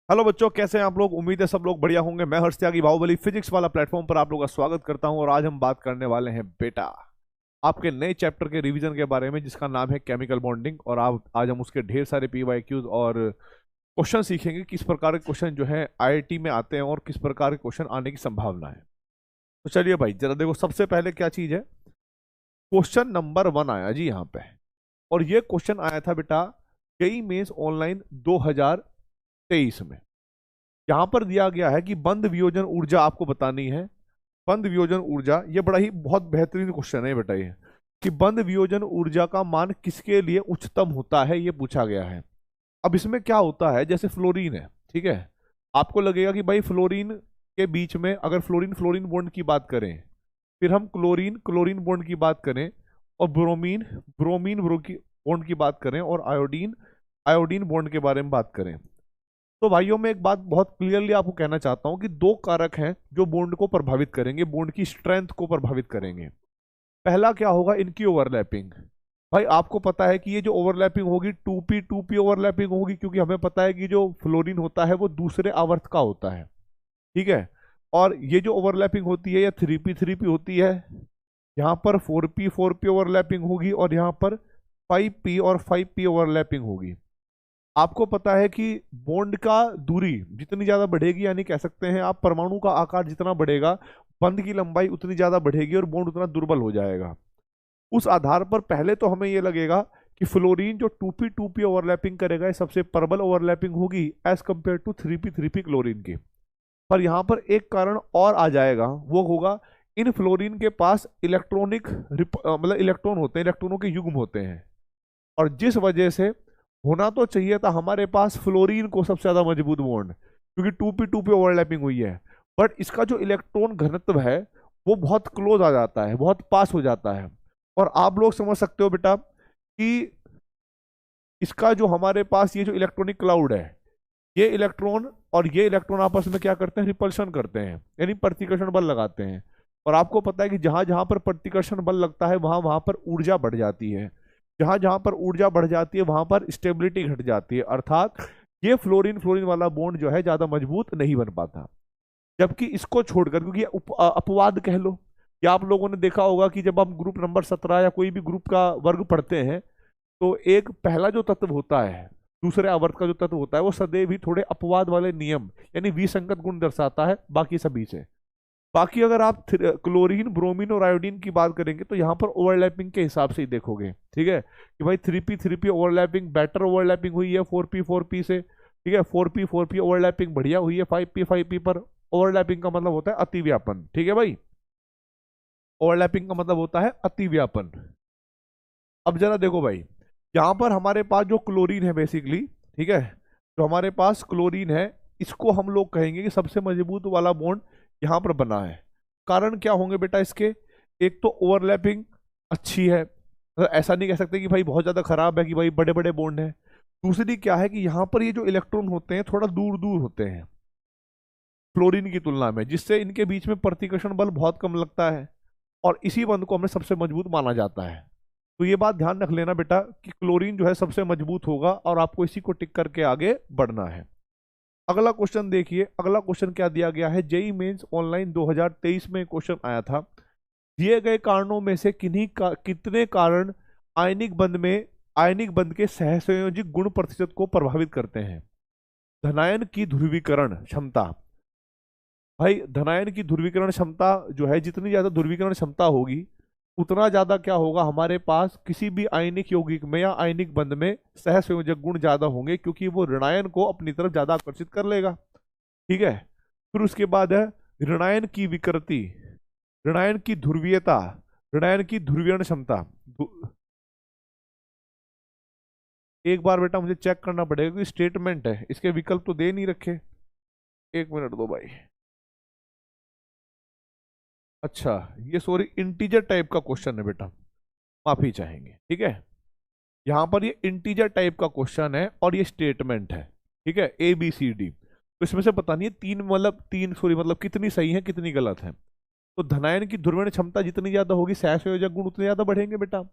Hello बच्चों, कैसे हैं आप लोग। उम्मीद है सब लोग बढ़िया होंगे। मैं हर्ष त्यागी बाहुबली फिजिक्स वाला प्लेटफॉर्म पर आप लोगों का स्वागत करता हूं और आज हम बात करने वाले हैं बेटा आपके नए चैप्टर के रिवीजन के बारे में, जिसका नाम है केमिकल बॉन्डिंग। और आप आज हम उसके ढेर सारे पीवाईक्यूज और क्वेश्चन सीखेंगे, किस प्रकार के क्वेश्चन जो है आईआईटी में आते हैं और किस प्रकार के क्वेश्चन आने की संभावना है। तो चलिए भाई, जरा देखो, सबसे पहले क्या चीज है। क्वेश्चन नंबर 1 आया जी यहाँ पे, और ये क्वेश्चन आया था बेटा जेईई मेंस ऑनलाइन 2023 में। यहां पर दिया गया है कि बंद वियोजन ऊर्जा आपको बतानी है। बंद वियोजन ऊर्जा, ये बड़ा ही बहुत बेहतरीन क्वेश्चन है बेटा ये, कि बंद वियोजन ऊर्जा का मान किसके लिए उच्चतम होता है, ये पूछा गया है। अब इसमें क्या होता है, जैसे फ्लोरीन है, ठीक है। आपको लगेगा कि भाई फ्लोरीन के बीच में, अगर फ्लोरीन फ्लोरीन बॉन्ड की बात करें, फिर हम क्लोरीन क्लोरीन बॉन्ड की बात करें, और ब्रोमीन ब्रोमीन बॉन्ड की बात करें, और आयोडीन आयोडीन बॉन्ड के बारे में बात करें, तो भाइयों मैं एक बात बहुत क्लियरली आपको कहना चाहता हूं कि दो कारक हैं जो बॉन्ड को प्रभावित करेंगे, बॉन्ड की स्ट्रेंथ को प्रभावित करेंगे। पहला क्या होगा, इनकी ओवरलैपिंग। भाई आपको पता है कि ये जो ओवरलैपिंग होगी 2p ओवरलैपिंग होगी, क्योंकि हमें पता है कि जो फ्लोरीन होता है वो दूसरे आवर्त का होता है, ठीक है। और ये जो ओवरलैपिंग होती है, या 3p होती है। यहाँ पर 4p ओवरलैपिंग होगी, और यहाँ पर 5p और 5p ओवरलैपिंग होगी। आपको पता है कि बॉन्ड का दूरी जितनी ज्यादा बढ़ेगी, यानी कह सकते हैं आप परमाणु का आकार जितना बढ़ेगा, बंध की लंबाई उतनी ज्यादा बढ़ेगी और बॉन्ड उतना दुर्बल हो जाएगा। उस आधार पर पहले तो हमें यह लगेगा कि फ्लोरीन जो 2p ओवरलैपिंग करेगा, ये सबसे प्रबल ओवरलैपिंग होगी as compare to 3p chlorine की। पर यहां पर एक कारण और आ जाएगा, वो होगा इन फ्लोरीन के पास मतलब इलेक्ट्रॉन होते हैं, इलेक्ट्रॉनों के युग्म होते हैं। और जिस वजह से होना तो चाहिए था हमारे पास फ्लोरीन को सबसे ज्यादा मजबूत बॉन्ड, क्योंकि 2p ओवरलैपिंग हुई है। बट इसका जो इलेक्ट्रॉन घनत्व है वो बहुत क्लोज आ जाता है, बहुत पास हो जाता है। और आप लोग समझ सकते हो बेटा कि इसका जो हमारे पास ये जो इलेक्ट्रॉनिक क्लाउड है, ये इलेक्ट्रॉन और ये इलेक्ट्रॉन आपस में क्या करते हैं, रिपल्शन करते हैं, यानी प्रतिकर्षण बल लगाते हैं। और आपको पता है कि जहां जहां पर प्रतिकर्षण बल लगता है, वहां वहां पर ऊर्जा बढ़ जाती है। जहां जहां पर ऊर्जा बढ़ जाती है, वहां पर स्टेबिलिटी घट जाती है, अर्थात ये फ्लोरीन फ्लोरीन वाला बॉन्ड जो है ज्यादा मजबूत नहीं बन पाता। जबकि इसको छोड़कर, क्योंकि ये अपवाद कह लो, या आप लोगों ने देखा होगा कि जब हम ग्रुप नंबर 17 या कोई भी ग्रुप का वर्ग पढ़ते हैं, तो एक पहला जो तत्व होता है, दूसरे आवर्त का जो तत्व होता है, वो सदैव ही थोड़े अपवाद वाले नियम यानी विसंगत गुण दर्शाता है बाकी सभी से। बाकी अगर आप क्लोरीन ब्रोमीन और आयोडीन की बात करेंगे, तो यहाँ पर ओवरलैपिंग के हिसाब से ही देखोगे, ठीक है, कि भाई 3p ओवरलैपिंग बेटर ओवरलैपिंग हुई है 4p से, ठीक है। 4p ओवरलैपिंग बढ़िया हुई है 5p पर। ओवरलैपिंग का मतलब होता है अतिव्यापन, ठीक है भाई। ओवरलैपिंग का मतलब होता है अतिव्यापन। अब जरा देखो भाई, यहाँ पर हमारे पास जो क्लोरीन है बेसिकली, ठीक है, जो हमारे पास क्लोरीन है, इसको हम लोग कहेंगे कि सबसे मजबूत वाला बॉन्ड यहाँ पर बना है। कारण क्या होंगे बेटा इसके, एक तो ओवरलैपिंग अच्छी है, मतलब ऐसा नहीं कह सकते कि भाई बहुत ज्यादा खराब है कि भाई बड़े बड़े बॉन्ड है। दूसरी क्या है कि यहाँ पर ये जो इलेक्ट्रॉन होते हैं थोड़ा दूर दूर होते हैं फ्लोरीन की तुलना में, जिससे इनके बीच में प्रतिकर्षण बल बहुत कम लगता है, और इसी बंध को हमें सबसे मजबूत माना जाता है। तो ये बात ध्यान रख लेना बेटा कि क्लोरीन जो है सबसे मजबूत होगा, और आपको इसी को टिक करके आगे बढ़ना है। अगला क्वेश्चन देखिए, अगला क्वेश्चन क्या दिया गया है। जेईई मेंस ऑनलाइन 2023 में क्वेश्चन आया था, दिए गए कारणों में से कितने कारण आयनिक बंध के सहसंयोजिक गुण प्रतिशत को प्रभावित करते हैं। धनायन की ध्रुवीकरण क्षमता। भाई धनायन की ध्रुवीकरण क्षमता जो है, जितनी ज्यादा ध्रुवीकरण क्षमता होगी, उतना ज्यादा क्या होगा, हमारे पास किसी भी आयनिक यौगिक में या आयनिक बंध में सहसंयोजक गुण ज्यादा होंगे, क्योंकि वो ऋणायन को अपनी तरफ ज्यादा आकर्षित कर लेगा, ठीक है। फिर उसके बाद है ऋणायन की विकृति, ऋणायन की ध्रुवीयता, ऋणायन की ध्रुवीकरण क्षमता। एक बार बेटा मुझे चेक करना पड़ेगा कि स्टेटमेंट है, इसके विकल्प तो दे नहीं रखे। एक मिनट दो भाई। अच्छा, ये सॉरी इंटीजर टाइप का क्वेश्चन है बेटा, माफी चाहेंगे, ठीक है। यहाँ पर ये इंटीजर टाइप का क्वेश्चन है और ये स्टेटमेंट है, ठीक है, ए बी सी डी। तो इसमें से पता नहीं है तीन सॉरी मतलब कितनी सही है कितनी गलत है। तो धनायन की ध्रुवण क्षमता जितनी ज्यादा होगी, सहसंयोजक गुण उतने ज्यादा बढ़ेंगे बेटा।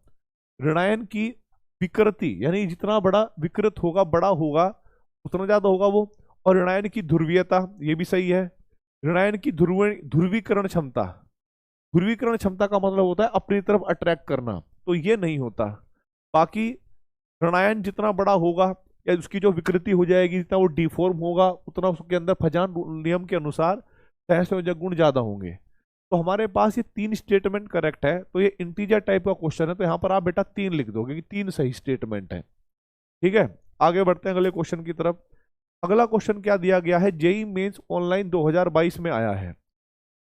ऋणायन की विकृति, यानी जितना बड़ा विकृत होगा, बड़ा होगा, उतना ज्यादा होगा वो। और ऋणायन की ध्रुवीयता, ये भी सही है। ऋणायन की ध्रुवीकरण क्षमता, ध्रुवीकरण क्षमता का मतलब होता है अपनी तरफ अट्रैक्ट करना, तो ये नहीं होता। बाकी ऋणायन जितना बड़ा होगा या उसकी जो विकृति हो जाएगी, जितना वो डिफॉर्म होगा, उतना उसके अंदर फजान नियम के अनुसार सहसंयोजक गुण ज्यादा होंगे। तो हमारे पास ये 3 स्टेटमेंट करेक्ट है, तो ये इंटीजर टाइप का क्वेश्चन है, तो यहाँ पर आप बेटा 3 लिख दोगे कि 3 सही स्टेटमेंट है। ठीक है, आगे बढ़ते हैं अगले क्वेश्चन की तरफ। अगला क्वेश्चन क्या दिया गया है, जेई मेंस ऑनलाइन 2022 में आया है।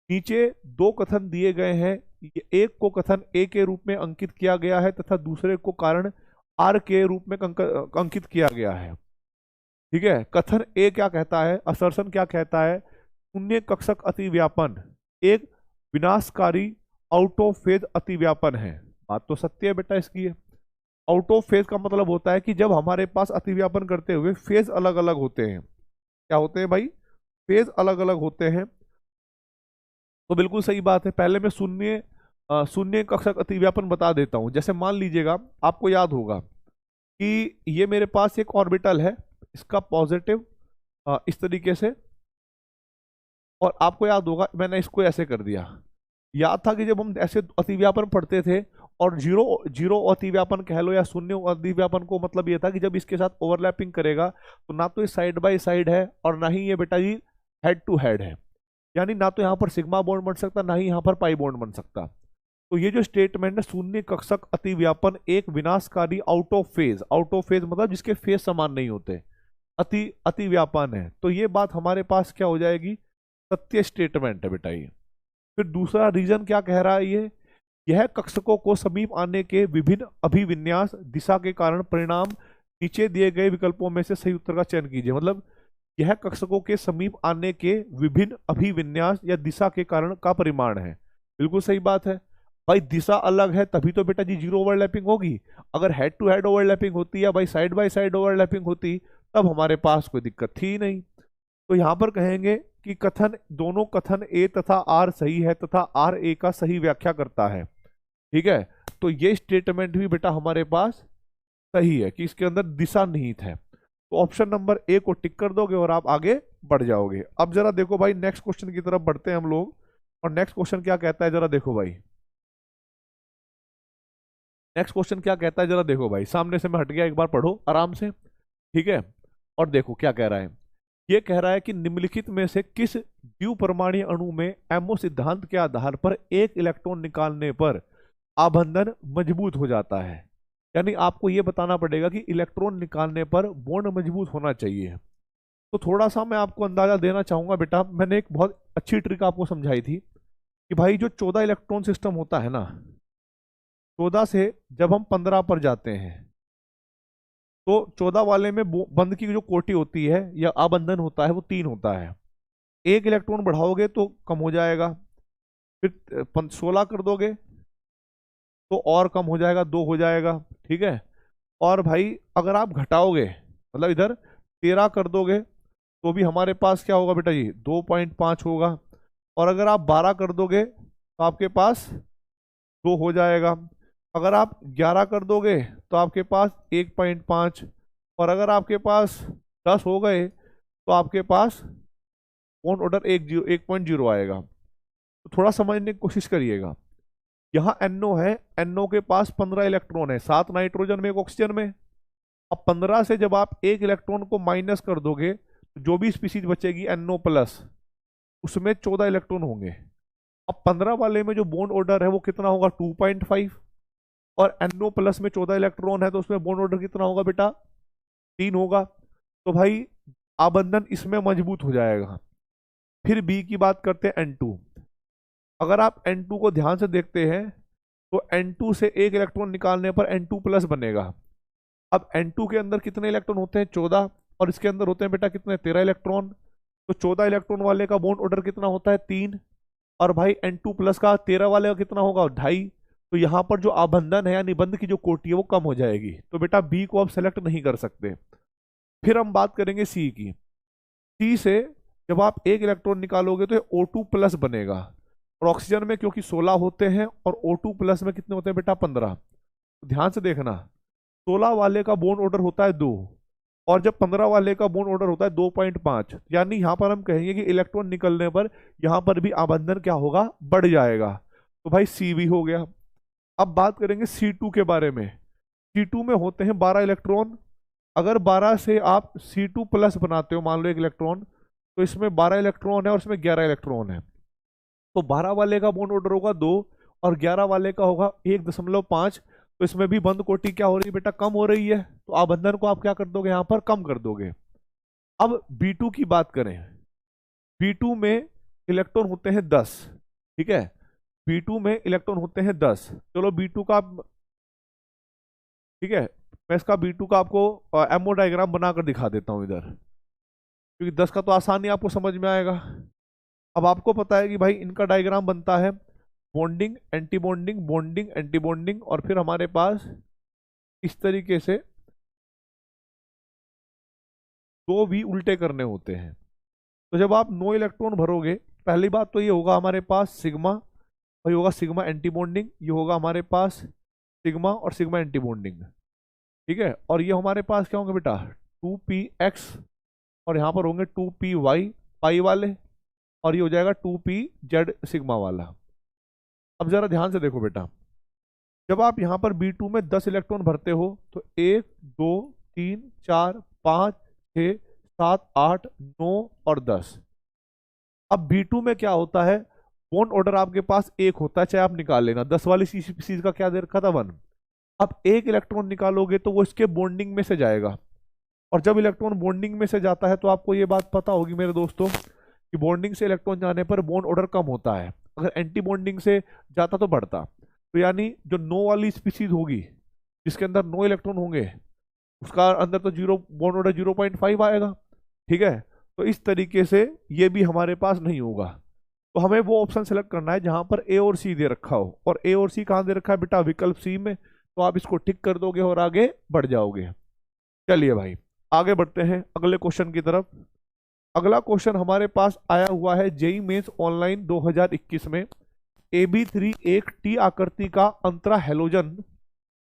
नीचे 2 कथन दिए गए हैं, एक को कथन ए के रूप में अंकित किया गया है तथा दूसरे को कारण आर के रूप में अंकित किया गया है। ठीक है, कथन ए क्या कहता है, असर्शन क्या कहता है, शून्य कक्षक अतिव्यापन एक विनाशकारी आउट ऑफ फेज अतिव्यापन है। बात तो सत्य है बेटा इसकी है। आउट ऑफ फेज का मतलब होता है कि जब हमारे पास अतिव्यापन करते हुए फेज अलग अलग होते हैं। क्या होते हैं भाई, फेज अलग अलग होते हैं। तो बिल्कुल सही बात है। पहले मैं शून्य कक्षक अतिव्यापन बता देता हूं। जैसे मान लीजिएगा, आपको याद होगा कि ये मेरे पास एक ऑर्बिटल है, इसका पॉजिटिव इस तरीके से, और आपको याद होगा मैंने इसको ऐसे कर दिया। याद था कि जब हम ऐसे अतिव्यापन पढ़ते थे और जीरो जीरो अतिव्यापन कह लो या शून्य अतिव्यापन को मतलब ये था कि जब इसके साथ ओवरलैपिंग करेगा तो ना तो ये साइड बाय साइड है और ना ही ये बेटा जी हेड टू हेड है, यानी ना तो यहाँ पर सिग्मा बॉन्ड बन सकता, ना ही यहाँ पर पाई बॉन्ड बन सकता। तो ये जो स्टेटमेंट है, शून्य कक्षक अतिव्यापन एक विनाशकारी out of phase, out of phase मतलब जिसके फेज समान नहीं होते, अतिव्यापन है, तो ये बात हमारे पास क्या हो जाएगी, सत्य स्टेटमेंट है बेटा ये। फिर दूसरा रीजन क्या कह रहा है, ये यह कक्षकों को समीप आने के विभिन्न अभिविन्यास दिशा के कारण परिणाम नीचे दिए गए विकल्पों में से सही उत्तर का चयन कीजिए। मतलब यह कक्षकों के समीप आने के विभिन्न अभिविन्यास या दिशा के कारण का परिमाण है। बिल्कुल सही बात है भाई, दिशा अलग है तभी तो बेटा जी जीरो ओवरलैपिंग होगी। अगर हेड टू हेड ओवरलैपिंग होती या भाई साइड बाय साइड ओवरलैपिंग होती तब हमारे पास कोई दिक्कत थी ही नहीं। तो यहां पर कहेंगे कि दोनों कथन ए तथा आर सही है तथा आर ए का सही व्याख्या करता है। ठीक है, तो ये स्टेटमेंट भी बेटा हमारे पास सही है कि इसके अंदर दिशा निहित है। तो ऑप्शन नंबर ए को टिक कर दोगे और आप आगे बढ़ जाओगे। अब जरा देखो भाई, नेक्स्ट क्वेश्चन की तरफ बढ़ते हैं हम लोग, और नेक्स्ट क्वेश्चन क्या कहता है जरा देखो भाई। नेक्स्ट क्वेश्चन क्या कहता है जरा देखो भाई, सामने से मैं हट गया, एक बार पढ़ो आराम से। ठीक है, और देखो क्या कह रहा है। ये कह रहा है कि निम्नलिखित में से किस द्विपरमाणु अणु में एमओ सिद्धांत के आधार पर एक इलेक्ट्रॉन निकालने पर आबंधन मजबूत हो जाता है। यानी आपको यह बताना पड़ेगा कि इलेक्ट्रॉन निकालने पर बॉन्ड मजबूत होना चाहिए। तो थोड़ा सा मैं आपको अंदाजा देना चाहूंगा बेटा, मैंने एक बहुत अच्छी ट्रिक आपको समझाई थी कि भाई जो 14 इलेक्ट्रॉन सिस्टम होता है ना, 14 से जब हम 15 पर जाते हैं तो 14 वाले में बंद की जो कोटि होती है या आबंधन होता है वो 3 होता है। एक इलेक्ट्रॉन बढ़ाओगे तो कम हो जाएगा, फिर 16 कर दोगे तो और कम हो जाएगा, 2 हो जाएगा। ठीक है, और भाई अगर आप घटाओगे मतलब इधर 13 कर दोगे तो भी हमारे पास क्या होगा बेटा जी, 2.5 होगा। और अगर आप 12 कर दोगे तो आपके पास 2 हो जाएगा। अगर आप 11 कर दोगे तो आपके पास 1.5, और अगर आपके पास 10 हो गए तो आपके पास बॉन्ड ऑर्डर 1.0 आएगा। तो थोड़ा समझने की कोशिश करिएगा। यहाँ NO है, NO के पास 15 इलेक्ट्रॉन है, 7 नाइट्रोजन में 1 ऑक्सीजन में। अब 15 से जब आप 1 इलेक्ट्रॉन को माइनस कर दोगे तो जो भी स्पीसीज बचेगी NO प्लस, उसमें 14 इलेक्ट्रॉन होंगे। अब 15 वाले में जो बॉन्ड ऑर्डर है वो कितना होगा, 2.5, और NO प्लस में 14 इलेक्ट्रॉन है तो उसमें बॉन्ड ऑर्डर कितना होगा बेटा, 3 होगा। तो भाई आबंधन इसमें मजबूत हो जाएगा। फिर बी की बात करते हैं, N2। अगर आप N2 को ध्यान से देखते हैं तो N2 से 1 इलेक्ट्रॉन निकालने पर N2 प्लस बनेगा। अब N2 के अंदर कितने इलेक्ट्रॉन होते हैं, 14, और इसके अंदर होते हैं बेटा कितने, 13 इलेक्ट्रॉन। तो 14 इलेक्ट्रॉन वाले का बॉन्ड ऑर्डर कितना होता है, 3, और भाई N2 प्लस का 13 वाले का कितना होगा, 2.5। तो यहाँ पर जो आबंधन है या निबंध की जो कोटि है वो कम हो जाएगी। तो बेटा बी को आप सेलेक्ट नहीं कर सकते। फिर हम बात करेंगे सी की। सी से जब आप 1 इलेक्ट्रॉन निकालोगे तो O2 प्लस बनेगा, और ऑक्सीजन में क्योंकि 16 होते हैं और O2 प्लस में कितने होते हैं बेटा, 15। ध्यान से देखना, 16 वाले का बॉन्ड ऑर्डर होता है 2, और जब 15 वाले का बॉन्ड ऑर्डर होता है 2.5, यानी यहां पर हम कहेंगे कि इलेक्ट्रॉन निकलने पर यहां पर भी आबंधन क्या होगा, बढ़ जाएगा। तो भाई CV हो गया। अब बात करेंगे C2 के बारे में। C2 में होते हैं 12 इलेक्ट्रॉन। अगर 12 से आप C2 प्लस बनाते हो, मान लो एक इलेक्ट्रॉन, तो इसमें 12 इलेक्ट्रॉन है और इसमें 11 इलेक्ट्रॉन है। तो 12 वाले का बॉन्ड ऑर्डर होगा 2 और 11 वाले का होगा 1.5। तो इसमें भी बंद कोटि क्या हो रही है बेटा, कम हो रही है। तो आबंधन को आप क्या कर दोगे, यहां पर कम कर दोगे। अब B2 की बात करें। B2 में इलेक्ट्रॉन होते हैं 10। ठीक है, B2 में इलेक्ट्रॉन होते हैं 10। चलो B2 का, ठीक है, मैं इसका B2 का आपको एमओ डायग्राम बनाकर दिखा देता हूं इधर, क्योंकि 10 का तो आसानी आपको समझ में आएगा। अब आपको पता है कि भाई इनका डायग्राम बनता है bonding anti bonding, bonding anti bonding, और फिर हमारे पास इस तरीके से 2 भी उल्टे करने होते हैं। तो जब आप 9 इलेक्ट्रॉन भरोगे, पहली बात तो ये होगा हमारे पास सिग्मा, वही होगा सिग्मा एंटी बॉन्डिंग, ये होगा हमारे पास सिग्मा और सिग्मा एंटी बॉन्डिंग। ठीक है, और ये हमारे पास क्या होंगे बेटा, 2px, और यहाँ पर होंगे 2py पाई वाले, और ये हो जाएगा 2pz सिग्मा वाला। अब जरा ध्यान से देखो बेटा, जब आप यहाँ पर B2 में 10 इलेक्ट्रॉन भरते हो तो 1 2 3 4 5 6 7 8 9 और 10। अब B2 में क्या होता है, बॉन्ड ऑर्डर आपके पास 1 होता है, चाहे आप निकाल लेना। 10 वाली चीज का क्या दे रखा था, 1। अब 1 इलेक्ट्रॉन निकालोगे तो वो इसके बॉन्डिंग में से जाएगा, और जब इलेक्ट्रॉन बॉन्डिंग में से जाता है तो आपको ये बात पता होगी मेरे दोस्तों कि बॉन्डिंग से इलेक्ट्रॉन जाने पर बॉन्ड ऑर्डर कम होता है। अगर एंटी बॉन्डिंग से जाता तो बढ़ता। तो यानी जो 9 वाली स्पीसीज होगी जिसके अंदर 9 इलेक्ट्रॉन होंगे, उसका अंदर तो जीरो बॉन्ड ऑर्डर 0.5 आएगा। ठीक है, तो इस तरीके से ये भी हमारे पास नहीं होगा। तो हमें वो ऑप्शन सेलेक्ट करना है जहां पर A और C दे रखा हो, और A और C कहाँ दे रखा है बेटा, विकल्प C में। तो आप इसको टिक कर दोगे और आगे बढ़ जाओगे। चलिए भाई आगे बढ़ते हैं अगले क्वेश्चन की तरफ। अगला क्वेश्चन हमारे पास आया हुआ है जेईई मेंस ऑनलाइन 2021 में। AB3 एक टी आकृति का अंतरा हेलोजन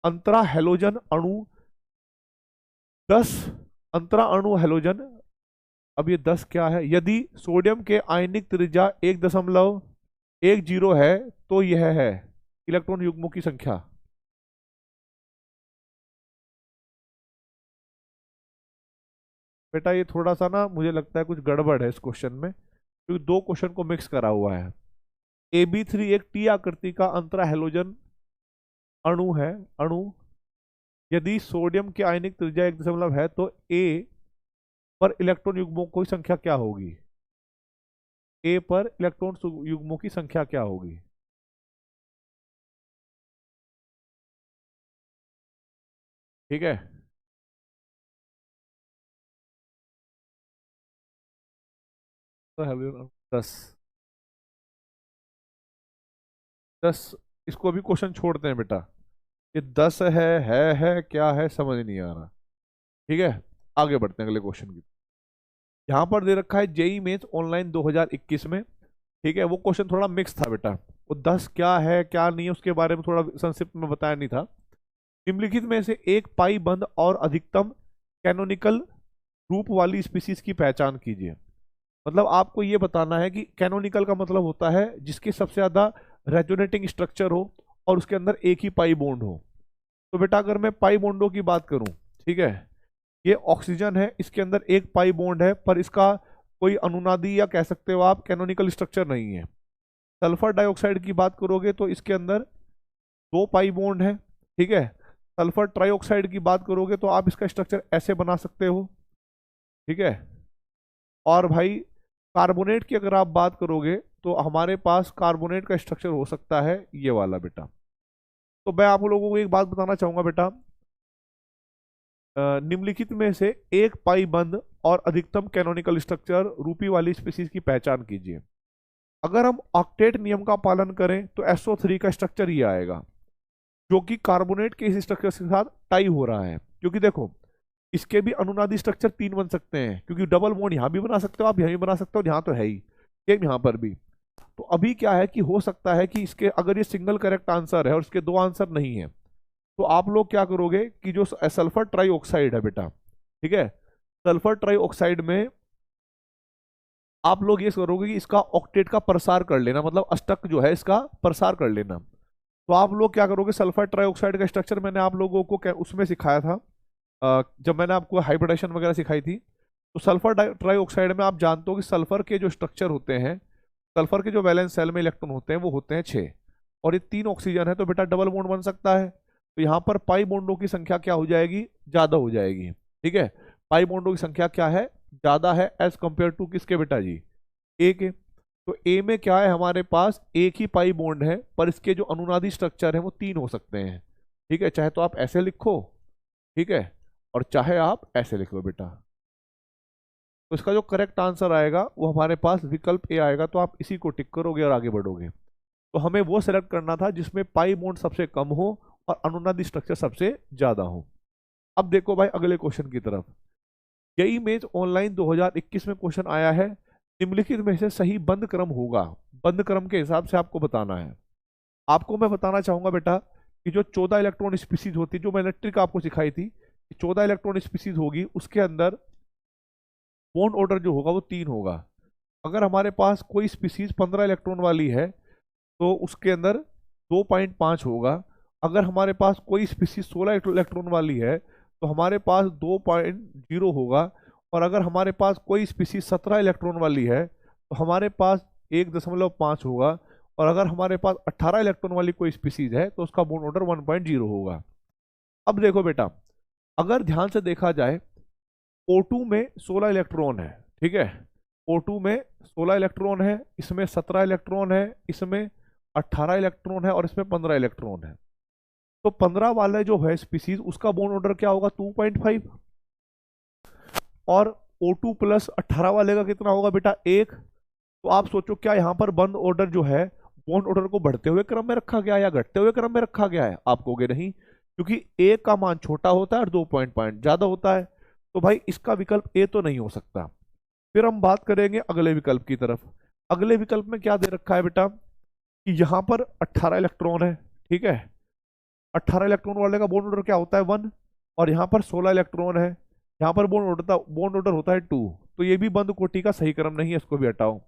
अणु 10 अंतरा अणु हेलोजन, अब ये 10 क्या है, यदि सोडियम के आयनिक त्रिज्या 1.10 है तो यह है इलेक्ट्रॉन युग्मों की संख्या। बेटा ये थोड़ा सा ना मुझे लगता है कुछ गड़बड़ है इस क्वेश्चन में, क्योंकि 2 क्वेश्चन को मिक्स करा हुआ है। AB3 एक टी आकृति का अंतरा हेलोजन अणु यदि सोडियम की आयनिक त्रिज्या 1 है तो A पर इलेक्ट्रॉन युग्मों की संख्या क्या होगी, A पर इलेक्ट्रॉन युग्मों की संख्या क्या होगी। ठीक है, तो हेलोजन 10 इसको अभी क्वेश्चन छोड़ते हैं बेटा, ये 10 है क्या है समझ नहीं आ रहा। ठीक है, आगे बढ़ते हैं अगले क्वेश्चन की। यहाँ पर दे रखा है जेईई मेंस ऑनलाइन 2021 में। ठीक है, वो क्वेश्चन थोड़ा मिक्स था बेटा, वो 10 क्या है क्या नहीं है उसके बारे में थोड़ा संक्षिप्त में बताया नहीं था। निम्नलिखित में से एक पाई बंद और अधिकतम कैनोनिकल रूप वाली स्पीसीज की पहचान कीजिए। मतलब आपको ये बताना है कि कैनोनिकल का मतलब होता है जिसकी सबसे ज्यादा रेजोनेटिंग स्ट्रक्चर हो और उसके अंदर एक ही पाई बॉन्ड हो। तो बेटा अगर मैं पाई बॉन्डों की बात करूं, ठीक है, ये ऑक्सीजन है, इसके अंदर एक पाई बॉन्ड है पर इसका कोई अनुनादी या कह सकते हो आप कैनोनिकल स्ट्रक्चर नहीं है। सल्फर डाइऑक्साइड की बात करोगे तो इसके अंदर 2 पाई बॉन्ड है। ठीक है, सल्फर ट्राइऑक्साइड की बात करोगे तो आप इसका स्ट्रक्चर ऐसे बना सकते हो। ठीक है, और भाई कार्बोनेट की अगर आप बात करोगे तो हमारे पास कार्बोनेट का स्ट्रक्चर हो सकता है ये वाला बेटा। तो मैं आप लोगों को एक बात बताना चाहूंगा बेटा, निम्नलिखित में से एक पाई बंद और अधिकतम कैनोनिकल स्ट्रक्चर रूपी वाली स्पीसीज की पहचान कीजिए। अगर हम ऑक्टेट नियम का पालन करें तो SO3 का स्ट्रक्चर ये आएगा, जो कि कार्बोनेट के इस स्ट्रक्चर के साथ टाई हो रहा है। क्योंकि देखो इसके भी अनुनादी स्ट्रक्चर 3 बन सकते हैं, क्योंकि डबल बॉन्ड यहाँ भी बना सकते हो आप, यहाँ भी बना सकते हो, यहाँ तो है ही सेम यहाँ पर भी। तो अभी क्या है कि हो सकता है कि इसके अगर ये सिंगल करेक्ट आंसर है और इसके 2 आंसर नहीं है, तो आप लोग क्या करोगे कि जो सल्फर ट्राइऑक्साइड है बेटा, ठीक है, सल्फर ट्राइऑक्साइड में आप लोग ये करोगे कि इसका ऑक्टेट का प्रसार कर लेना, मतलब अष्टक जो है इसका प्रसार कर लेना। तो आप लोग क्या करोगे, सल्फर ट्राइऑक्साइड का स्ट्रक्चर मैंने आप लोगों को उसमें सिखाया था, जब मैंने आपको हाइब्रिडेशन वगैरह सिखाई थी। तो सल्फर ट्राइऑक्साइड में आप जानते हो कि सल्फर के जो स्ट्रक्चर होते हैं, सल्फर के जो वैलेंस सेल में इलेक्ट्रॉन होते हैं वो होते हैं 6, और ये 3 ऑक्सीजन है, तो बेटा डबल बॉन्ड बन सकता है। तो यहाँ पर पाई बॉन्डों की संख्या क्या हो जाएगी, ज्यादा हो जाएगी। ठीक है, पाई बॉन्डों की संख्या क्या है, ज्यादा है एज कंपेयर टू किसके बेटा जी, ए के। तो ए में क्या है, हमारे पास एक ही पाई बॉन्ड है, पर इसके जो अनुनादी स्ट्रक्चर है वो 3 हो सकते हैं। ठीक है, चाहे तो आप ऐसे लिखो, ठीक है, और चाहे आप ऐसे लिखो बेटा। तो इसका जो करेक्ट आंसर आएगा वो हमारे पास विकल्प ए आएगा। तो आप इसी को टिक करोगे और आगे बढ़ोगे। तो हमें वो सेलेक्ट करना था जिसमें पाई बॉन्ड सबसे कम हो और अनुनादी स्ट्रक्चर सबसे ज्यादा हो। अब देखो भाई अगले क्वेश्चन की तरफ। जेईई मेंस ऑनलाइन 2021 में क्वेश्चन आया है, निम्नलिखित में से सही बंद क्रम होगा। बंद क्रम के हिसाब से आपको बताना है। आपको मैं बताना चाहूंगा बेटा कि जो 14 इलेक्ट्रॉन स्पीसीज होती है, जो मैंने ट्रिक आपको सिखाई थी, 14 इलेक्ट्रॉन स्पीसीज होगी, उसके अंदर बॉन्ड ऑर्डर जो होगा वो 3 होगा। अगर हमारे पास कोई स्पीसीज 15 इलेक्ट्रॉन वाली है तो उसके अंदर 2.5 होगा। अगर हमारे पास कोई स्पीसीज 16 इलेक्ट्रॉन वाली है तो हमारे पास 2.0 होगा। और अगर हमारे पास कोई स्पीसीज 17 इलेक्ट्रॉन वाली है तो हमारे पास 1.5 होगा। और अगर हमारे पास 18 इलेक्ट्रॉन वाली कोई स्पीसीज है तो उसका बॉन्ड ऑर्डर 1.0 होगा। अब देखो बेटा, अगर ध्यान से देखा जाए, O2 में 16 इलेक्ट्रॉन है, ठीक है, O2 में 16 इलेक्ट्रॉन है, इसमें 17 इलेक्ट्रॉन है, इसमें 18 इलेक्ट्रॉन है और इसमें 15 इलेक्ट्रॉन है। तो 15 वाला जो है स्पीसीज, उसका बॉन्ड ऑर्डर क्या होगा, 2.5। और O2 प्लस 18 वाले का कितना होगा बेटा, 1। तो आप सोचो क्या यहाँ पर बंद ऑर्डर जो है, बॉन्ड ऑर्डर को बढ़ते हुए क्रम में रखा गया है या घटते हुए क्रम में रखा गया है? आप कहोगे नहीं, क्योंकि 1 का मान छोटा होता है और 2 पॉइंट ज्यादा होता है। तो भाई इसका विकल्प ए तो नहीं हो सकता। फिर हम बात करेंगे अगले विकल्प की तरफ। अगले विकल्प में क्या दे रखा है बेटा कि यहाँ पर 18 इलेक्ट्रॉन है, ठीक है, 18 इलेक्ट्रॉन वाले का बॉन्ड ऑर्डर क्या होता है, 1। और यहाँ पर 16 इलेक्ट्रॉन है, यहाँ पर बॉन्ड ऑर्डर होता है 2। तो ये भी बंद कोटि का सही क्रम नहीं है, इसको भी हटाओ।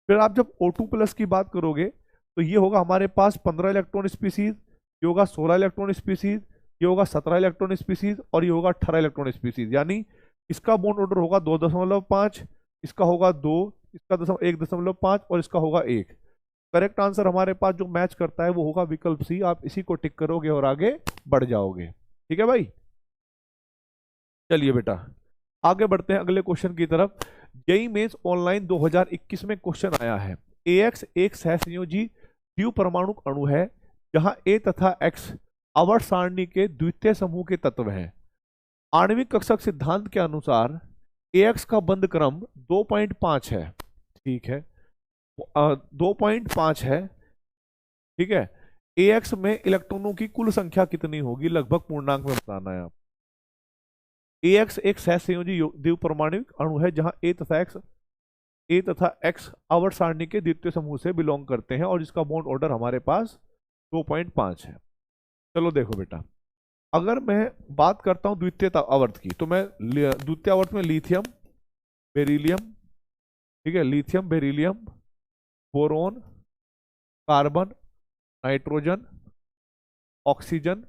फिर आप जब O2 प्लस की बात करोगे तो ये होगा हमारे पास 15 इलेक्ट्रॉन स्पीसीज, ये होगा 16 इलेक्ट्रॉन स्पीसीज, ये होगा 17 इलेक्ट्रॉन स्पीसीज और ये होगा 18 इलेक्ट्रॉन स्पीसीज। यानी इसका बॉन्ड ऑर्डर होगा 2.5, इसका होगा 2, इसका 1.5 और इसका होगा 1। करेक्ट आंसर हमारे पास जो मैच करता है वो होगा विकल्प सी। आप इसी को टिक करोगे और आगे बढ़ जाओगे। ठीक है भाई, चलिए बेटा आगे बढ़ते हैं अगले क्वेश्चन की तरफ। जेईई मेंस ऑनलाइन 2021 में क्वेश्चन आया है, AX एक सहसंयोजी द्विपरमाणु अणु है जहां A तथा X आवर्त सारणी के द्वितीय समूह के तत्व हैं। आणविक कक्षक सिद्धांत के अनुसार AX का बंध क्रम 2.5 है, ठीक है, 2.5 है, ठीक है। AX में इलेक्ट्रॉनों की कुल संख्या कितनी होगी, लगभग पूर्णांक में बताना है आप। AX एक सहसंयोजी द्विपरमाणुक अणु है जहां A तथा X आवर्त सारणी के द्वितीय समूह से बिलोंग करते हैं और जिसका बॉन्ड ऑर्डर हमारे पास 2.5 है। चलो देखो बेटा, अगर मैं बात करता हूं द्वितीय आवर्त की तो मैं द्वितीय आवर्त में लिथियम बेरिलियम, ठीक है, lithium beryllium, boron, carbon, nitrogen, oxygen